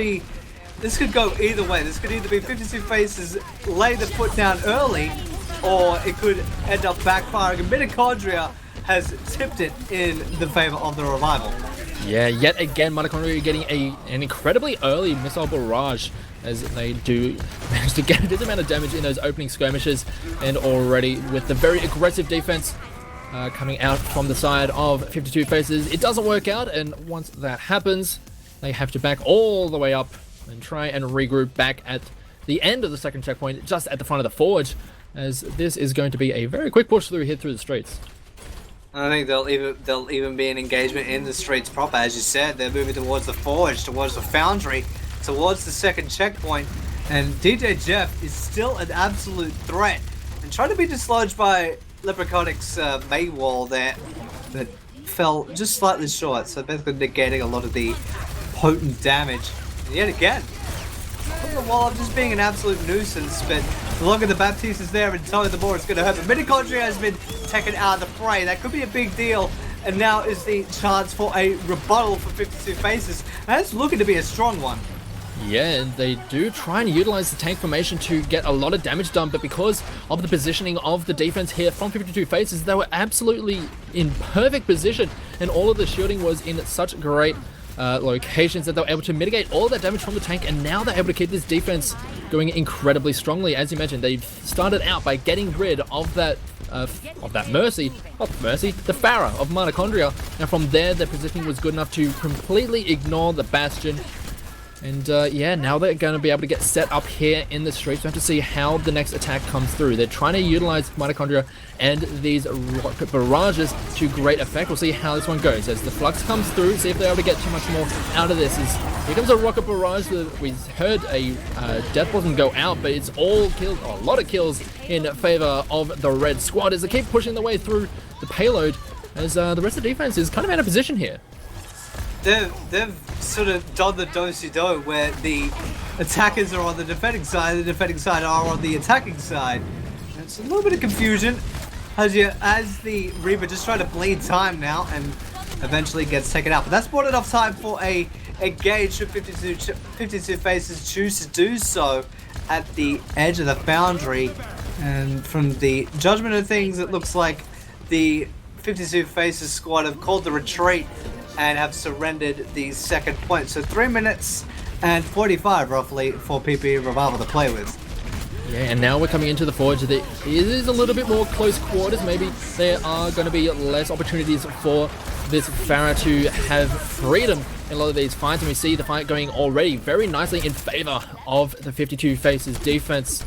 go either way. This could either be 52 Faces lay the foot down early, or it could end up backfiring. And Mitochondria has tipped it in the favor of the Revival. Yeah, yet again, Mitochondria getting an incredibly early missile barrage as they do manage to get a decent amount of damage in those opening skirmishes, and already with the very aggressive defense coming out from the side of 52 Faces, it doesn't work out, and once that happens, they have to back all the way up and try and regroup back at the end of the second checkpoint, just at the front of the forge, as this is going to be a very quick push through here through the streets. I think there'll even be an engagement in the streets proper, as you said. They're moving towards the forge, towards the foundry, towards the second checkpoint, and DJ Jeff is still an absolute threat and trying to be dislodged by Leprechaunix May wall there that fell just slightly short, so basically negating a lot of the potent damage. And yet again, the wall just being an absolute nuisance, but the longer the Baptiste is there and so the more it's going to hurt. But Mitochondria has been taken out of the fray. That could be a big deal, and now is the chance for a rebuttal for 52 Faces, and it's looking to be a strong one. Yeah, and they do try and utilize the tank formation to get a lot of damage done, but because of the positioning of the defense here from 52 Faces, they were absolutely in perfect position, and all of the shielding was in such great locations that they were able to mitigate all that damage from the tank, and now they're able to keep this defense going incredibly strongly. As you mentioned, they started out by getting rid of that Mercy, the Farah of Mitochondria, and from there their positioning was good enough to completely ignore the Bastion. And yeah, now they're going to be able to get set up here in the streets. We have to see how the next attack comes through. They're trying to utilize Mitochondria and these rocket barrages to great effect. We'll see how this one goes as the flux comes through, see if they're able to get too much more out of this. Here comes a rocket barrage. We heard a death blossom go out, but it's all kills, a lot of kills in favor of the red squad as they keep pushing their way through the payload, as the rest of the defense is kind of out of position here. They've sort of done the do-si-do where the attackers are on the defending side, the defending side are on the attacking side. And it's a little bit of confusion as the Reaper just trying to bleed time now and eventually gets taken out. But that's more than enough time for a engage should 52 Faces choose to do so at the edge of the foundry. And from the judgment of things, it looks like the 52 Faces squad have called the retreat and have surrendered the second point. So 3 minutes and 45 roughly for PPE Revival to play with. Yeah, and now we're coming into the forge. It is a little bit more close quarters. Maybe there are going to be less opportunities for this Farah to have freedom in a lot of these fights, and we see the fight going already very nicely in favor of the 52 Faces defense.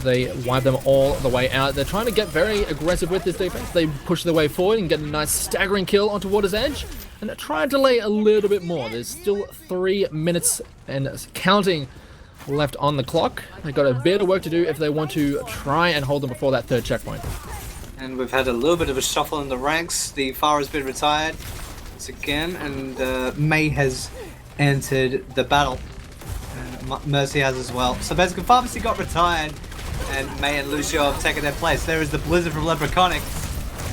They wipe them all the way out. They're trying to get very aggressive with this defense. They push their way forward and get a nice staggering kill onto Water's Edge, and they're trying to delay a little bit more. There's still 3 minutes and counting left on the clock. They've got a bit of work to do if they want to try and hold them before that third checkpoint. And we've had a little bit of a shuffle in the ranks. The Farah has been retired once again, and May has entered the battle. Mercy has as well. So basically Pharmacy got retired and May and Lucio have taken their place. There is the Blizzard from Leprechaunic,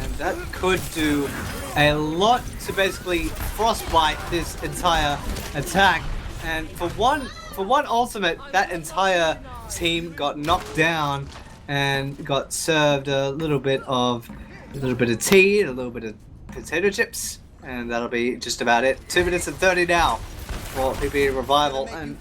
and that could do a lot to basically frostbite this entire attack. And for one ultimate, that entire team got knocked down and got served a little bit of tea and a little bit of potato chips, and that'll be just about it. 2 minutes and 30 now for PPE Revival, and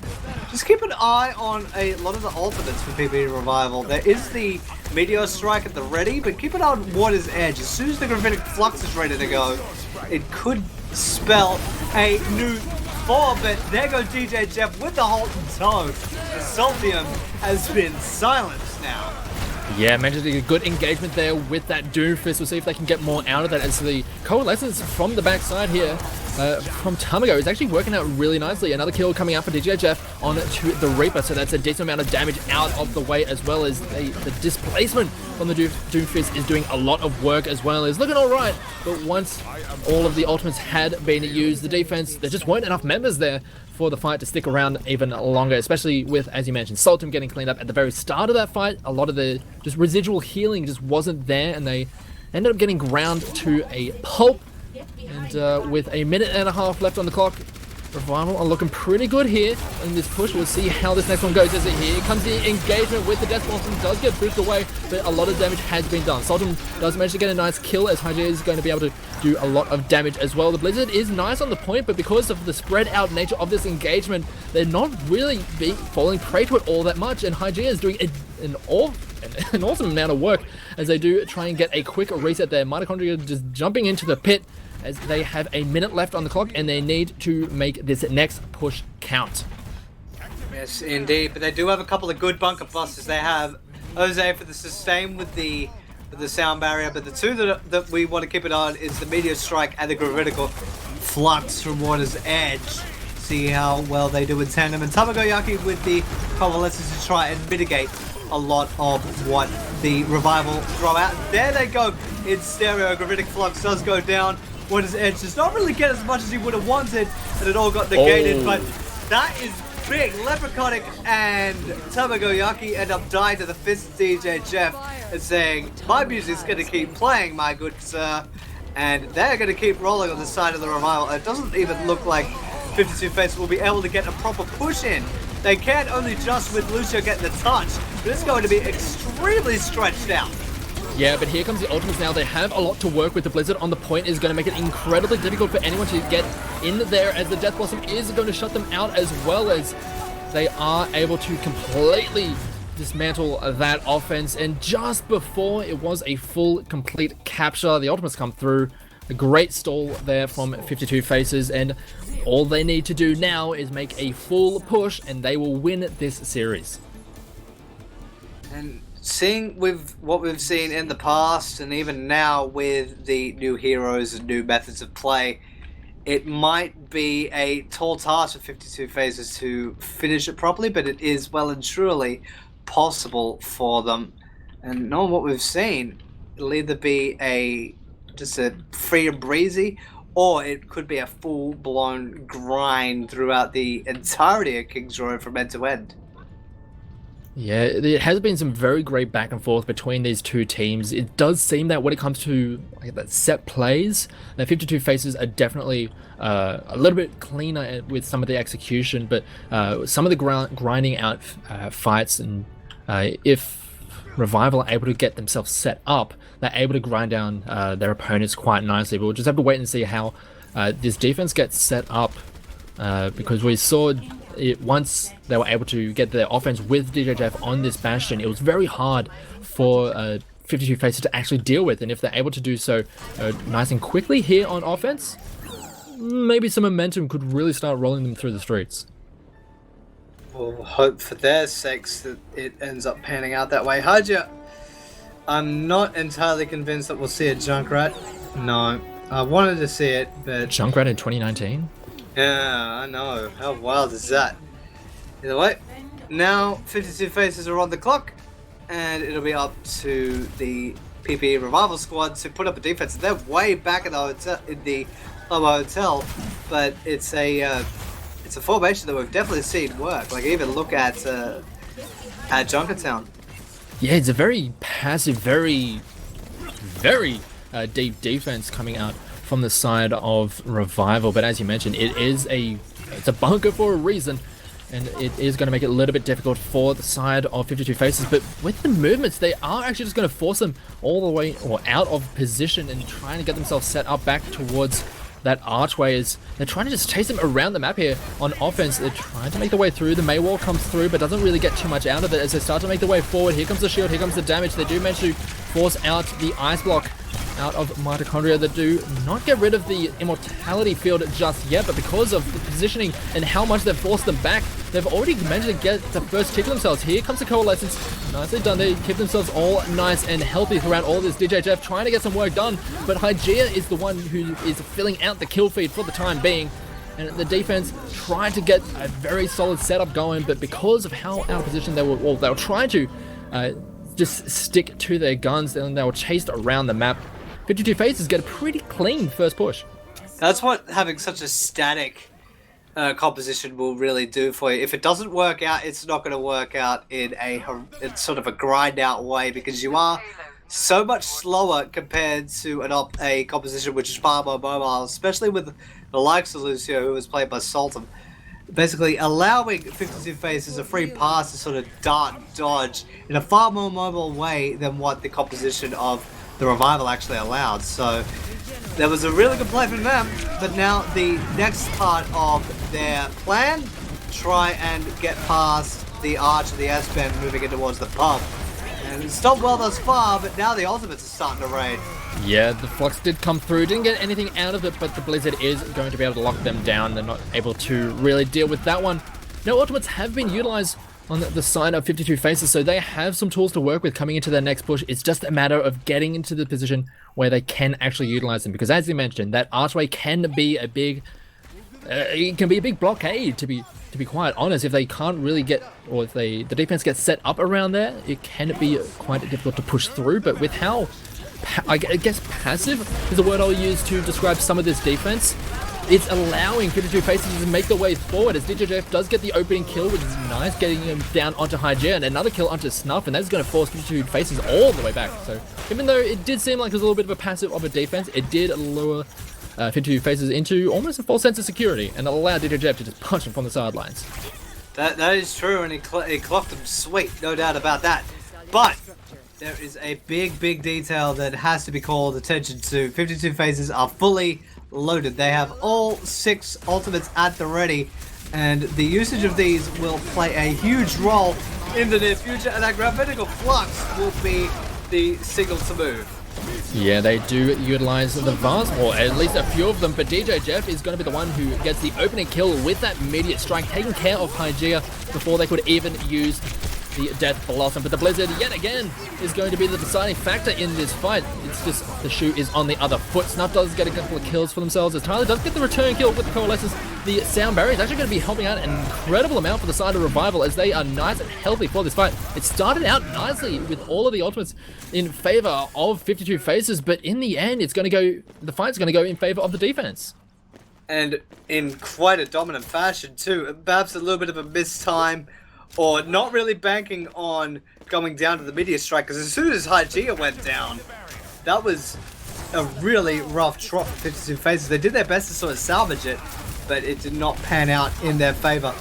just keep an eye on a lot of the ultimates for PPE Revival. There is the Meteor Strike at the ready, but keep an eye on Water's Edge. As soon as the Gravitic Flux is ready to go, it could spell a new fall, but there goes DJ Jeff with the Halt and Toe. The Saltium has been silenced now. Yeah, managing a good engagement there with that Doomfist. We'll see if they can get more out of that, as the coalescence from the backside here from Tamago is actually working out really nicely. Another kill coming out for DJ Jeff on to the Reaper, so that's a decent amount of damage out of the way, as well as the displacement from the Doomfist is doing a lot of work as well. It's looking alright, but once all of the ultimates had been used, the defense, there just weren't enough members there for the fight to stick around even longer, especially with, as you mentioned, Saltum getting cleaned up at the very start of that fight. A lot of the just residual healing just wasn't there, and they ended up getting ground to a pulp. And with a minute and a half left on the clock, Revival are looking pretty good here in this push. We'll see how this next one goes. As here comes the engagement with the Death Blossom. Does get boosted away, but a lot of damage has been done. Sultan does manage to get a nice kill, as Hygeia is going to be able to do a lot of damage as well. The Blizzard is nice on the point, but because of the spread out nature of this engagement, they're not really falling prey to it all that much. And Hygeia is doing an awesome amount of work as they do try and get a quick reset there. Mitochondria just jumping into the pit, as they have a minute left on the clock and they need to make this next push count. Yes, indeed. But they do have a couple of good bunker busters. They have Jose for the sustain with the sound barrier, but the two that we want to keep it on is the Meteor Strike and the Gravidical Flux from Water's Edge. See how well they do in tandem. And Tamagoyaki with the Convalescence to try and mitigate a lot of what the Revival throw out. There they go in stereo. Gravidic Flux does go down. Water's Edge does not really get as much as he would have wanted, and it all got negated, but that is big. Leprechaunik and Tamagoyaki end up dying to the fist of DJ Jeff and saying, my music's going to keep playing, my good sir, and they're going to keep rolling on the side of the Revival. It doesn't even look like 52 Faces will be able to get a proper push in. They can only just with Lucio getting the touch, but it's going to be extremely stretched out. Yeah, but here comes the Ultimates now. They have a lot to work with. The Blizzard on the point is going to make it incredibly difficult for anyone to get in there, as the Death Blossom is going to shut them out, as well as they are able to completely dismantle that offense. And just before it was a full, complete capture, the Ultimates come through. A great stall there from 52 Faces, and all they need to do now is make a full push, and they will win this series. And seeing with what we've seen in the past, and even now with the new heroes and new methods of play, it might be a tall task for 52 Faces to finish it properly, but it is well and truly possible for them. And knowing what we've seen, it'll either be just a free and breezy, or it could be a full-blown grind throughout the entirety of King's Row from end to end. Yeah, there has been some very great back and forth between these two teams. It does seem that when it comes to that set plays, the 52 Faces are definitely a little bit cleaner with some of the execution, but some of the grinding out fights, and if Revival are able to get themselves set up, they're able to grind down their opponents quite nicely. But we'll just have to wait and see how this defense gets set up, because we saw it once they were able to get their offense with DJ Jeff on this Bastion. It was very hard for 52 Faces to actually deal with, and if they're able to do so nice and quickly here on offense, maybe some momentum could really start rolling them through the streets. We'll hope for their sakes that it ends up panning out that way. Hygeia, I'm not entirely convinced that we'll see a Junkrat. No, I wanted to see it, but Junkrat in 2019? yeah, I know. How wild is that? Either way, now 52 Faces are on the clock, and it'll be up to the PPE Revival squad to put up a defense. They're way back in the hotel, hotel, but it's a formation that we've definitely seen work. Like, even look at Junkertown. Yeah, it's a very passive, very deep defense coming out from the side of Revival, but as you mentioned, it's a bunker for a reason, and it is going to make it a little bit difficult for the side of 52 Faces. But with the movements, they are actually just going to force them all the way or out of position and trying to get themselves set up back towards that archway. Is they're trying to just chase them around the map here on offense. They're trying to make their way through. The Maywall comes through, but doesn't really get too much out of it as they start to make their way forward. Here comes the shield, here comes the damage. They do manage to force out the ice block out of Mitochondria. That do not get rid of the immortality field just yet, but because of the positioning and how much they've forced them back, they've already managed to get the first kick themselves. Here comes the Coalescence. Nicely done. They keep themselves all nice and healthy throughout all this. DJ Jeff trying to get some work done, but Hygeia is the one who is filling out the kill feed for the time being. And the defense tried to get a very solid setup going, but because of how out of position they were trying to just stick to their guns, and they were chased around the map. 52 Faces get a pretty clean first push. That's what having such a static composition will really do for you. If it doesn't work out, it's not going to work out in sort of a grind out way, because you are so much slower compared to a composition which is far more mobile, especially with the likes of Lucio, who was played by Sultan. Basically allowing 52 Faces a free pass to sort of dart and dodge in a far more mobile way than what the composition of the Revival actually allowed. So there was a really good play from them, but now the next part of their plan, try and get past the Arch and the S-Bend moving in towards the pub. And it's done well thus far, but now the ultimates are starting to raid. Yeah, the Flux did come through, didn't get anything out of it, but the Blizzard is going to be able to lock them down. They're not able to really deal with that one. No ultimates have been utilized on the side of 52 Faces, so they have some tools to work with coming into their next push. It's just a matter of getting into the position where they can actually utilize them, because as you mentioned, that archway can be a big blockade, to be quite honest. If they can't really get, or if the defense gets set up around there, it can be quite difficult to push through. But with how, I guess passive is the word I'll use to describe some of this defense, it's allowing 52 Faces to make their way forward, as DJJF does get the opening kill, which is nice, getting him down onto Hygeia, and another kill onto Snuff, and that's going to force 52 Faces all the way back. So even though it did seem like it was a little bit of a passive of a defense, it did lure 52 Faces into almost a false sense of security, and allowed DJJF to just punch him from the sidelines. That is true, and he clocked him sweet, no doubt about that. But there is a big detail that has to be called attention to. 52 Faces are fully loaded. They have all 6 ultimates at the ready, and the usage of these will play a huge role in the near future, and that Gravitic Flux will be the signal to move. Yeah, they do utilize the vast, or at least a few of them, but DJJF is going to be the one who gets the opening kill with that immediate strike, taking care of Hygeia before they could even use the Death Blossom. But the Blizzard, yet again, is going to be the deciding factor in this fight. It's just the shoe is on the other foot. Snuff does get a couple of kills for themselves, as Tyler does get the return kill with the Coalescence. The Sound Barrier is actually going to be helping out an incredible amount for the side of Revival, as they are nice and healthy for this fight. It started out nicely with all of the ultimates in favor of 52 Faces, but in the end, the fight's going to go in favor of the defense. And in quite a dominant fashion too. Perhaps a little bit of a mistime, or not really banking on going down to the Meteor Strike, because as soon as Hygeia went down, that was a really rough trot for 52 Faces. They did their best to sort of salvage it, but it did not pan out in their favor.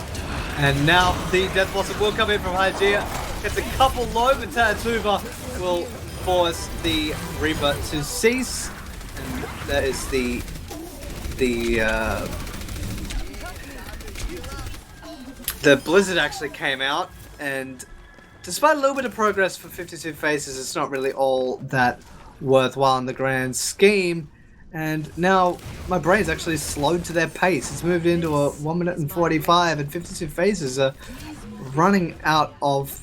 And now the Death Blossom will come in from Hygeia. Gets a couple low, but Tatuva will force the Reaper to cease. And that is the Blizzard actually came out, and despite a little bit of progress for 52 Faces, it's not really all that worthwhile in the grand scheme. And now my brain's actually slowed to their pace. It's moved into a 1 minute and 45, and 52 Faces are running out of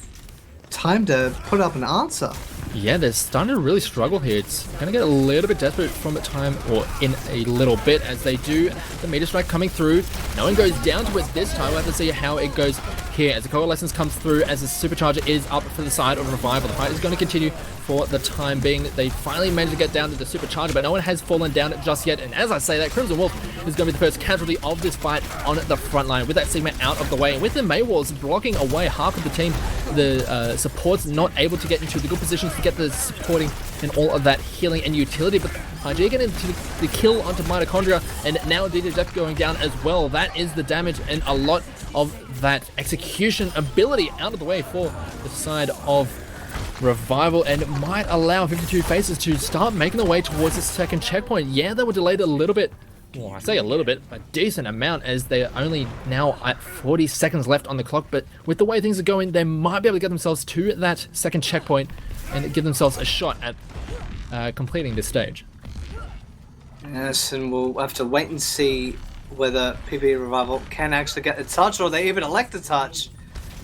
time to put up an answer. Yeah, they're starting to really struggle here. It's going to get a little bit desperate from a time, or in a little bit, as they do. The Meteor Strike coming through. No one goes down to it this time. We'll have to see how it goes here as the Coalescence comes through, as the Supercharger is up for the side of Revival. The fight is going to continue for the time being. They finally managed to get down to the Supercharger, but no one has fallen down just yet. And as I say that, Crimson Wolf is going to be the first casualty of this fight on the front line, with that Sigma out of the way. And with the Maywalls blocking away half of the team, the support's not able to get into the good positions to get the supporting and all of that healing and utility. But Hygeia getting into the kill onto Mitochondria, and now DJJF going down as well. That is the damage, and a lot of that execution ability out of the way for the side of Revival, and it might allow 52 Faces to start making their way towards the second checkpoint. Yeah, they were delayed a little bit. Well, I say a little bit, a decent amount, as they're only now at 40 seconds left on the clock. But with the way things are going, they might be able to get themselves to that second checkpoint and give themselves a shot at completing this stage. Yes, and we'll have to wait and see whether PPE Revival can actually get a touch, or they even elect a touch.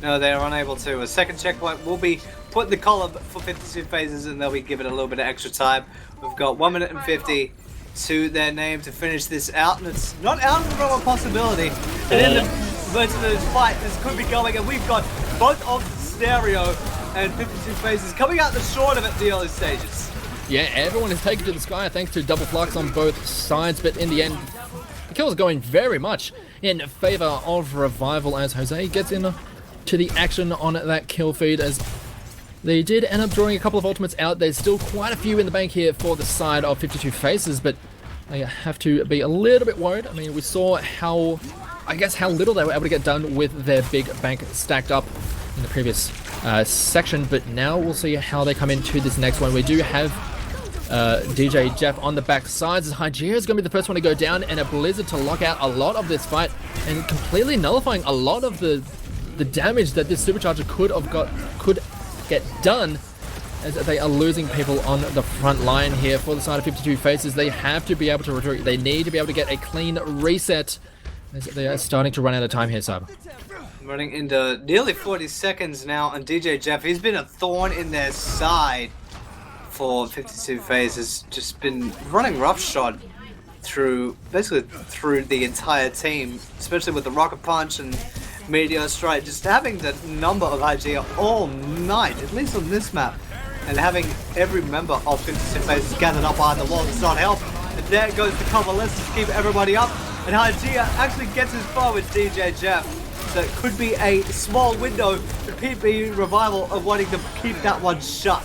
No, they are unable to. A second checkpoint will be put in the column for 52 Faces, and they'll be given a little bit of extra time. We've got 1 minute and 50 to their name to finish this out, and it's not out of the realm of possibility. And in the versus fight, this could be going, and we've got both of Stereo and 52 Faces coming out the short of it in the early stages. Yeah, everyone is taken to the sky thanks to double flux on both sides, but in the end, the kill is going very much in favor of Revival, as Jose gets in to the action on that kill feed, as They did end up drawing a couple of ultimates out. There's still quite a few in the bank here for the side of 52 Faces, but I have to be a little bit worried. I mean, we saw how little they were able to get done with their big bank stacked up in the previous section, but now we'll see how they come into this next one. We do have DJ Jeff on the back sides, as Hygeia is going to be the first one to go down, and a Blizzard to lock out a lot of this fight and completely nullifying a lot of the damage that this supercharger could get done, as they are losing people on the front line here for the side of 52 Faces. They have to be able to retreat. They need to be able to get a clean reset, as they are starting to run out of time here, Cyber. Running into nearly 40 seconds now, and DJ Jeff, he's been a thorn in their side for 52 Faces. Just been running roughshod basically through the entire team, especially with the Rocket Punch and Meteor Strike, just having the number of Hygeia all night, at least on this map, and having every member of 52 Faces gathered up behind the wall does not help. And there goes the cover, let's just keep everybody up, and Hygeia actually gets as far with DJ Jeff. So it could be a small window for PPE Revival of wanting to keep that one shut.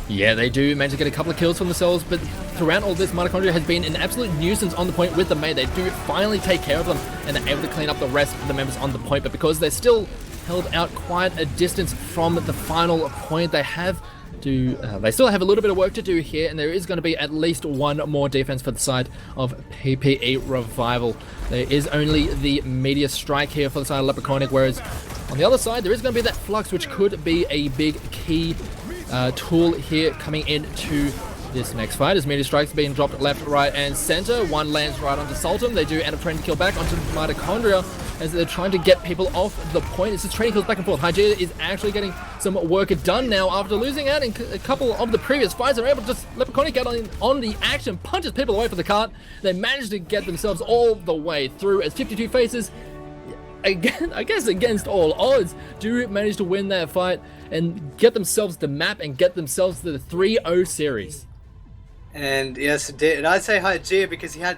Yeah, they do manage to get a couple of kills from themselves, but throughout all this, Mitochondria has been an absolute nuisance on the point with the May. They do finally take care of them, and they're able to clean up the rest of the members on the point, but because they're still held out quite a distance from the final point, they still have a little bit of work to do here, and there is going to be at least one more defense for the side of PPE Revival. There is only the Meteor Strike here for the side of Leprechaunik, whereas on the other side, there is going to be that Flux, which could be a big key tool here coming into this next fight, as Meteor Strike's being dropped left, right, and center. One lands right onto Sultan. They do end up trying to kill back onto Mitochondria, as they're trying to get people off the point. It's just trading kills back and forth. Hygeia is actually getting some work done now after losing out in a couple of the previous fights. They're able to just Leprechaunik get on the action, punches people away from the cart. They managed to get themselves all the way through, as 52 Faces, again, I guess against all odds, do manage to win that fight and get themselves the map and get themselves the 3-0 series. And yes, it did. And I'd say Hygeia because he had,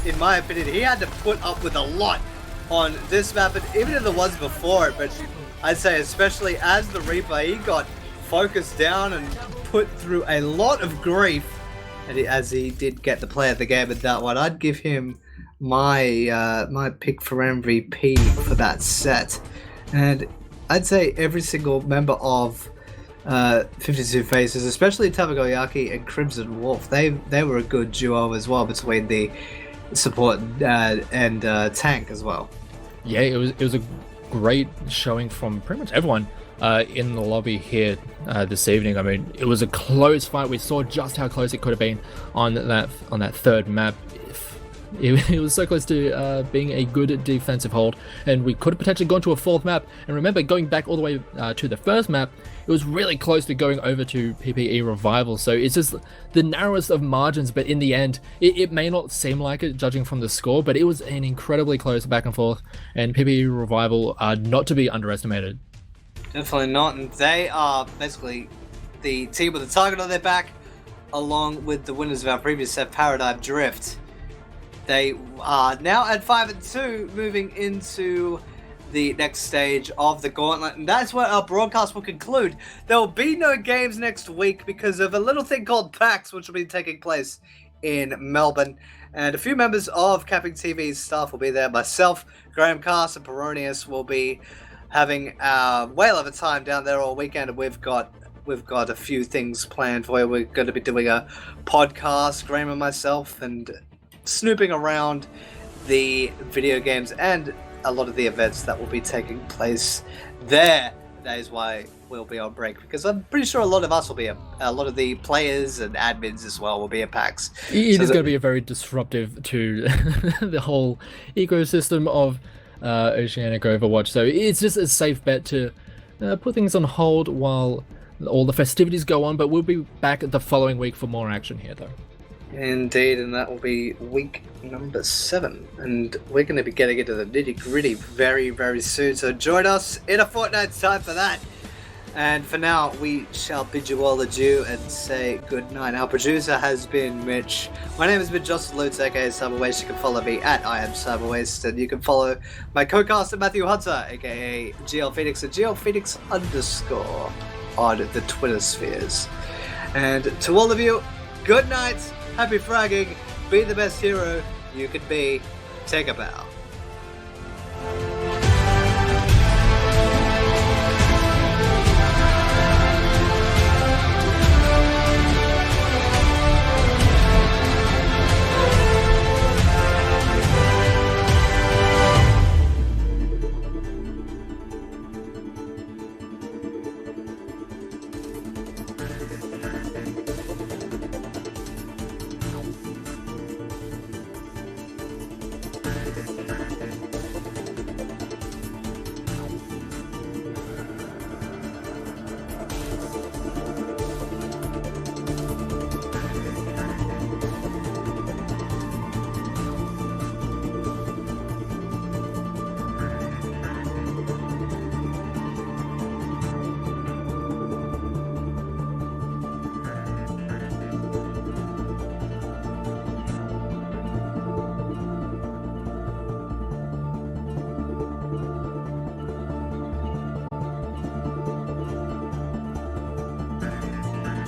in my opinion, he had to put up with a lot on this map, and even in the ones before it. But I'd say especially as the Reaper, he got focused down and put through a lot of grief, and as he did get the play of the game at that one. I'd give him my pick for MVP for that set, and I'd say every single member of 52 Faces, especially Tamagoyaki and Crimson Wolf, they were a good duo as well between the support and tank as well. Yeah, it was a great showing from pretty much everyone in the lobby here this evening. I mean, it was a close fight. We saw just how close it could have been on that third map. It was so close to being a good defensive hold, and we could have potentially gone to a fourth map. And remember, going back all the way to the first map, it was really close to going over to PPE Revival. So it's just the narrowest of margins, but in the end, it may not seem like it, judging from the score, but it was an incredibly close back and forth, and PPE Revival are not to be underestimated. Definitely not, and they are basically the team with a target on their back, along with the winners of our previous set, Paradigm Drift. They are now at 5-2, moving into the next stage of the Gauntlet, and that's where our broadcast will conclude. There will be no games next week because of a little thing called PAX, which will be taking place in Melbourne, and a few members of CappingTV's staff will be there. Myself, Graham Cast, and Peronius will be having a whale of a time down there all weekend, and we've got a few things planned for you. We're going to be doing a podcast, Graham and myself, and snooping around the video games and a lot of the events that will be taking place there. That is why we'll be on break, because I'm pretty sure a lot of us will be a lot of the players and admins as well will be at PAX. It is going to be a very disruptive to the whole ecosystem of Oceanic Overwatch, so it's just a safe bet to put things on hold while all the festivities go on, but we'll be back the following week for more action here though. Indeed, and that will be week number 7, and we're going to be getting into the nitty-gritty very, very soon, so join us in a fortnight's time for that. And for now, we shall bid you all adieu and say good night. Our producer has been Mitch. My name has been Justin Lutz, aka Cyberwaste. You can follow me at I am Cyberwaste, and you can follow my co-caster Matthew Hunter, aka GL Phoenix, at GL Phoenix _ on the Twitter spheres. And to all of you, good night, happy fragging, be the best hero you can be, take a bow.